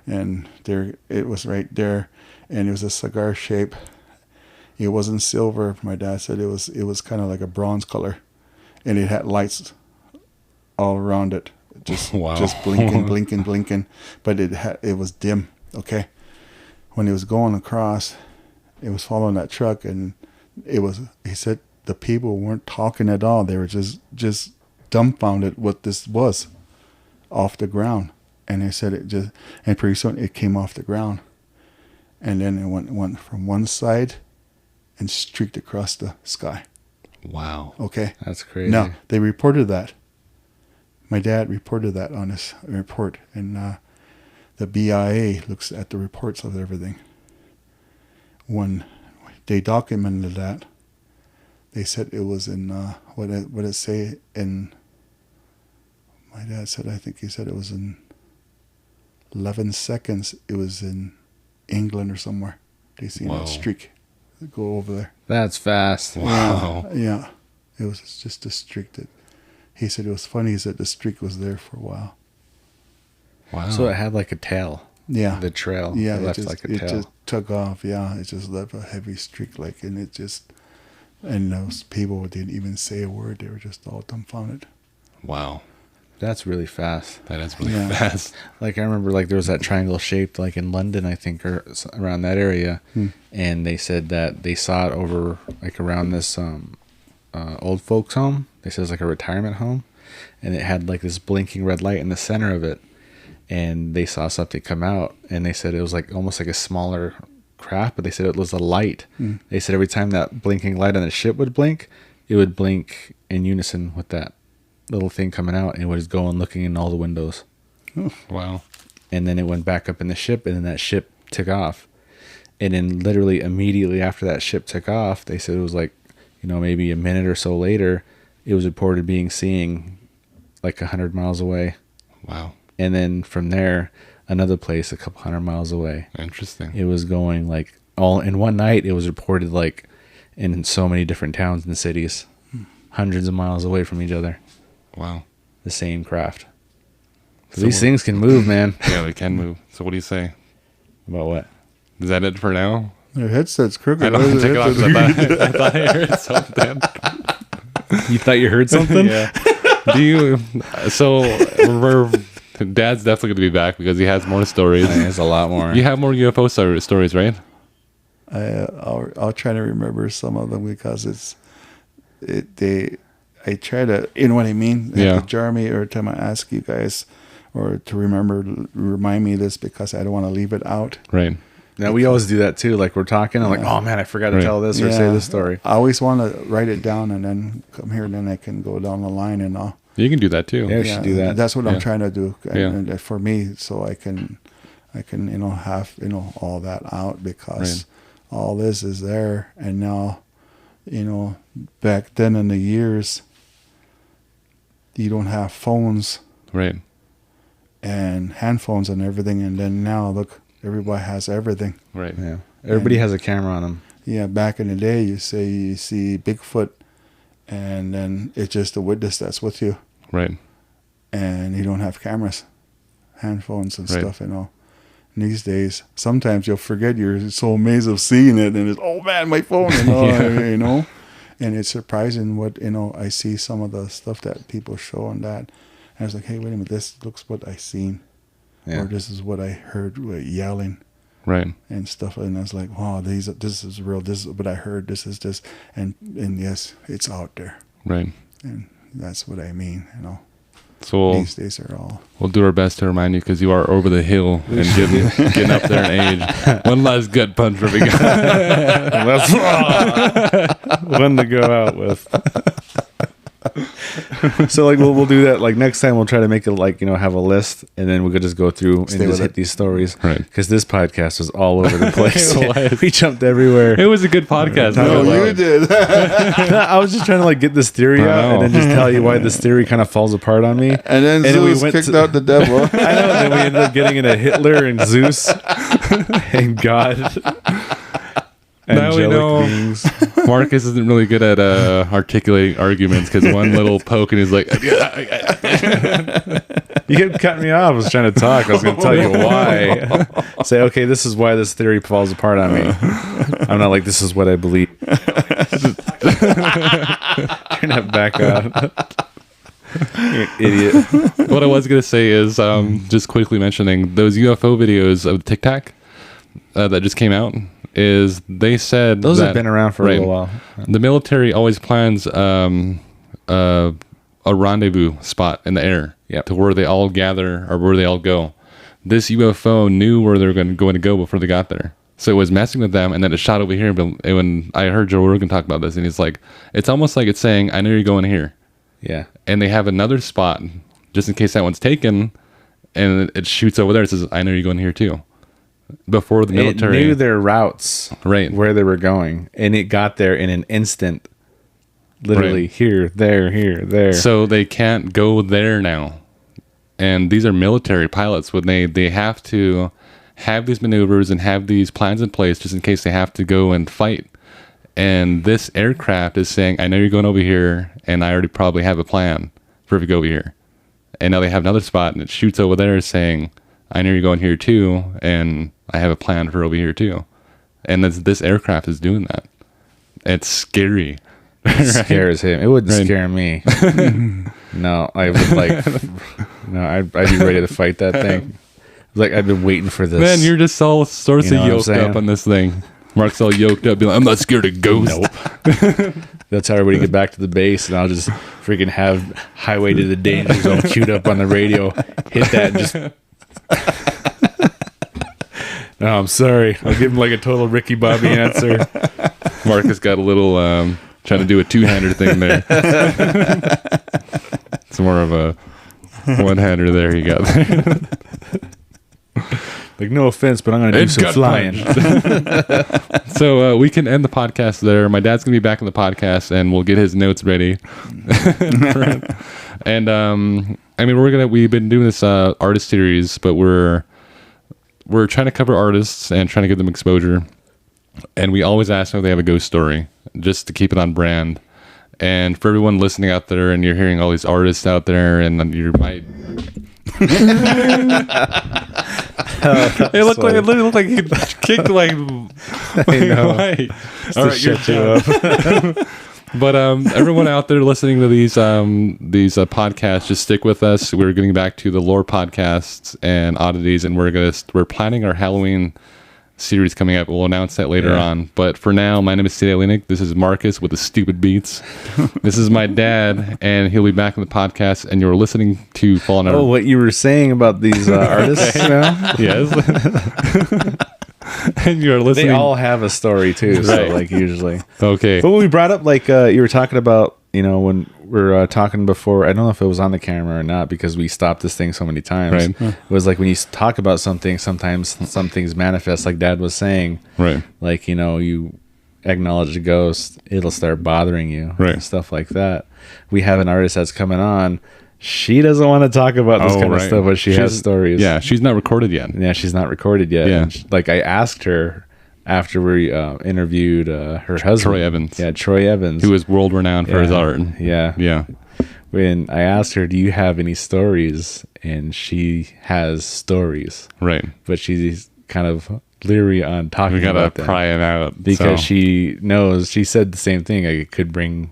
Speaker 1: And there, it was right there, and it was a cigar shape. It wasn't silver. My dad said it was kind of like a bronze color, and it had lights all around it. Just blinking, but it was dim. Okay, when it was going across, it was following that truck, and he said the people weren't talking at all. They were just dumbfounded what this was off the ground. And they said and pretty soon it came off the ground, and then it went from one side and streaked across the sky.
Speaker 3: Wow.
Speaker 1: Okay,
Speaker 2: That's crazy.
Speaker 1: now they reported that. My dad reported that on his report, and the BIA looks at the reports of everything. When they documented that, they said it was in what did it say in? My dad said, I think he said it was in 11 seconds. It was in England or somewhere. They seen that streak go over there.
Speaker 2: That's fast.
Speaker 3: Wow.
Speaker 1: Yeah. It was just a streak that. He said it was funny. He said the streak was there for a while.
Speaker 3: Wow.
Speaker 2: So it had like a tail.
Speaker 1: Yeah.
Speaker 2: The trail.
Speaker 1: Yeah.
Speaker 2: It left like a tail.
Speaker 1: It just took off. Yeah. It just left a heavy streak, and those people didn't even say a word. They were just all dumbfounded.
Speaker 3: Wow.
Speaker 2: That's really fast.
Speaker 3: That is really
Speaker 1: Yeah.
Speaker 3: fast.
Speaker 2: Like I remember, like there was that triangle shaped, like in London, I think, or around that area, and they said that they saw it over, like around this old folks' home. They said it was like a retirement home, and it had like this blinking red light in the center of it, and they saw something come out, and they said it was like almost like a smaller craft, but they said it was a light. They said every time that blinking light on the ship would blink, it would blink in unison with that little thing coming out, and it was going looking in all the windows.
Speaker 3: Wow.
Speaker 2: And then it went back up in the ship, and then that ship took off. And then literally immediately after that ship took off, they said it was like, maybe a minute or so later, it was reported being seen like 100 miles away.
Speaker 3: Wow.
Speaker 2: And then from there, another place a couple 100 miles away.
Speaker 3: Interesting.
Speaker 2: It was going like all in one night. It was reported like in so many different towns and cities, hundreds of miles away from each other.
Speaker 3: Wow.
Speaker 2: The same craft. So these things can move, man.
Speaker 3: Yeah, they can move. So what do you say?
Speaker 2: About what?
Speaker 3: Is that it for now?
Speaker 1: Their headset's crooked.
Speaker 3: I don't take it off 'cause I thought I heard something.
Speaker 2: You thought you heard something?
Speaker 3: Yeah. Do you? So Dad's definitely going to be back because he has more stories.
Speaker 2: There's a lot more.
Speaker 3: You have more UFO stories, right?
Speaker 1: I'll try to remember some of them because I try to, you know what I mean?
Speaker 3: Yeah.
Speaker 1: Jeremy, every time I ask you guys or to remind me of this because I don't want to leave it out.
Speaker 3: Right.
Speaker 2: Now we always do that too. Like we're talking, I'm like, oh man, I forgot to tell this or say this story.
Speaker 1: I always want to write it down and then come here, and then I can go down the line and all.
Speaker 3: You can do that too.
Speaker 2: Yeah, we should do that.
Speaker 1: That's what I'm trying to do.
Speaker 3: Yeah.
Speaker 1: For me, so I can have all that out, because all this is there, and now, back then in the years, you don't have phones,
Speaker 3: right,
Speaker 1: and hand phones and everything, and then now look, everybody has everything.
Speaker 3: right,
Speaker 2: Yeah, everybody has a camera on them.
Speaker 1: Yeah, back in the day, you see Bigfoot, and then it's just a witness that's with you,
Speaker 3: right,
Speaker 1: and you don't have cameras, hand phones and stuff, And these days, sometimes you'll forget, you're so amazed of seeing it, and it's, oh man, my phone, and it's surprising what, I see some of the stuff that people show on that, and I was like, hey, wait a minute, this looks what I seen, or this is what I heard yelling.
Speaker 3: right.
Speaker 1: And stuff, and I was like, wow, this is real, this is what I heard, this is this, and yes, it's out there,
Speaker 3: Right.
Speaker 1: and that's what I mean,
Speaker 3: So
Speaker 1: these days are all.
Speaker 3: we'll do our best to remind you, because you are over the hill and getting up there in age. One last gut punch for me.
Speaker 2: That's one to go out with. So like we'll do that. Like next time we'll try to make it like have a list, and then we could just go through and just hit these stories.
Speaker 3: Right.
Speaker 2: Because this podcast was all over the place.
Speaker 3: It was.
Speaker 2: We jumped everywhere.
Speaker 3: It was a good podcast.
Speaker 1: No, you did.
Speaker 2: I was just trying to like get this theory out, and then just tell you why this theory kind of falls apart on me.
Speaker 1: And then Zeus kicked out the devil.
Speaker 2: I know. And then we ended up getting into Hitler and Zeus and God.
Speaker 3: Now we know
Speaker 2: beings.
Speaker 3: Marcus isn't really good at articulating arguments, because one little poke and he's like,
Speaker 2: You kept cutting me off. I was trying to talk. I was going to tell you why. Say, okay, this is why this theory falls apart on me. I'm not like, this is what I believe. Turn that back on. You're an idiot.
Speaker 3: what I was going to say is just quickly mentioning those UFO videos of Tic-Tac that just came out. Is they said
Speaker 2: those
Speaker 3: that,
Speaker 2: have been around for a little while.
Speaker 3: The military always plans a rendezvous spot in the air to where they all gather or where they all go. This UFO knew where they were going to go before they got there, so it was messing with them, and then it shot over here. But when I heard Joe Rogan talk about this, and he's like, it's almost like it's saying, I know you're going here.
Speaker 2: Yeah,
Speaker 3: and they have another spot just in case that one's taken, and it shoots over there. It says, I know you're going here too. Before the military,
Speaker 2: it knew their routes,
Speaker 3: right,
Speaker 2: where they were going, and it got there in an instant. Literally, here, there.
Speaker 3: So they can't go there now, and these are military pilots. When they have to have these maneuvers and have these plans in place just in case they have to go and fight. And this aircraft is saying, I know you're going over here, and I already probably have a plan for if you go over here. And now they have another spot, and it shoots over there saying, I know you're going here too, and I have a plan for over here too. And this aircraft is doing that. It's scary.
Speaker 2: It scares him. It wouldn't scare me. No, I would I'd be ready to fight that thing. Like, I've been waiting for this.
Speaker 3: Man, you're just all sorts of yoked up on this thing. Mark's all yoked up, being like, I'm not scared of ghosts.
Speaker 2: Nope. That's how everybody get back to the base, and I'll just freaking have Highway to the Danger Zone queued up on the radio. Hit that and just... No, I'm sorry. I'll give him like a total Ricky Bobby answer.
Speaker 3: Marcus got a little trying to do a two-hander thing there. It's more of a one-hander there you got there.
Speaker 2: Like, no offense, but I'm going to do some flying.
Speaker 3: So we can end the podcast there. My dad's going to be back on the podcast, and we'll get his notes ready. And I mean, we've been doing this artist series, but we're trying to cover artists and trying to give them exposure. And we always ask them if they have a ghost story, just to keep it on brand. And for everyone listening out there, and you're hearing all these artists out there, and you might. It literally looked like he kicked like.
Speaker 2: I know.
Speaker 3: All right,
Speaker 2: shut you up.
Speaker 3: But everyone out there listening to these podcasts, just stick with us. We're getting back to the lore podcasts and oddities, and we're planning our Halloween series coming up. We'll announce that later on. But for now, my name is T.T.H. This is Marcus with the stupid beats. This is my dad, and he'll be back on the podcast. And you're listening to Fallen Out.
Speaker 2: Oh, what you were saying about these artists now?
Speaker 3: Yes. and you're listening.
Speaker 2: They all have a story too. So
Speaker 3: Right.
Speaker 2: like usually.
Speaker 3: Okay.
Speaker 2: But when we brought up like you were talking about, when we're talking before, I don't know if it was on the camera or not because we stopped this thing so many times.
Speaker 3: Right.
Speaker 2: It was like when you talk about something, sometimes some things manifest, like Dad was saying.
Speaker 3: Right.
Speaker 2: Like, you acknowledge a ghost, it'll start bothering you.
Speaker 3: Right.
Speaker 2: And stuff like that. We have an artist that's coming on. She doesn't want to talk about this kind of stuff, but she has stories.
Speaker 3: Yeah, she's not recorded yet.
Speaker 2: Yeah, she's not recorded yet.
Speaker 3: Yeah.
Speaker 2: And like I asked her after we interviewed her husband.
Speaker 3: Troy Evans.
Speaker 2: Yeah, Troy Evans.
Speaker 3: Who is world renowned for his art.
Speaker 2: Yeah.
Speaker 3: Yeah.
Speaker 2: When I asked her, do you have any stories? And she has stories.
Speaker 3: Right.
Speaker 2: But she's kind of leery on talking
Speaker 3: We gotta
Speaker 2: about them.
Speaker 3: pry it out.
Speaker 2: Because
Speaker 3: so.
Speaker 2: she knows, she said the same thing. I could bring,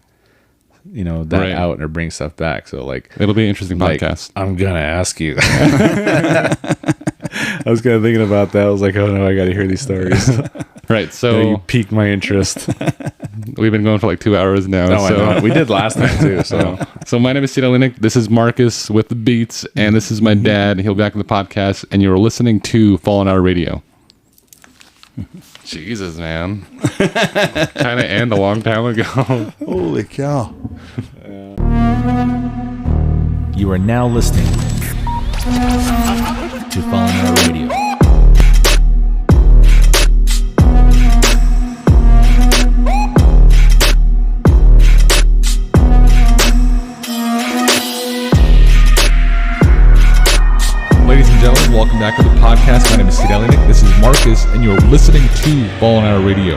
Speaker 2: that
Speaker 3: Right.
Speaker 2: out or bring stuff back. So like,
Speaker 3: It'll be an interesting
Speaker 2: like,
Speaker 3: podcast.
Speaker 2: I'm going to ask you. I was kind of thinking about that. I was like, oh no, I got to hear these stories.
Speaker 3: Right. So
Speaker 2: You piqued my interest.
Speaker 3: we've been going for like 2 hours now.
Speaker 2: No,
Speaker 3: so.
Speaker 2: I know. We did last time too. So
Speaker 3: So my name is T.T.H Has. This is Marcus with the Beats, and this is my dad. He'll be back on the podcast, and you're listening to Fallen Hour Radio. Jesus, man. Trying to end a long time ago.
Speaker 1: Holy cow.
Speaker 5: You are now listening to Fallen Hour Radio.
Speaker 4: Ladies and gentlemen, welcome back to the podcast. My name is T.T.H. This is Marcus, and you're listening to Fallen Hour Radio.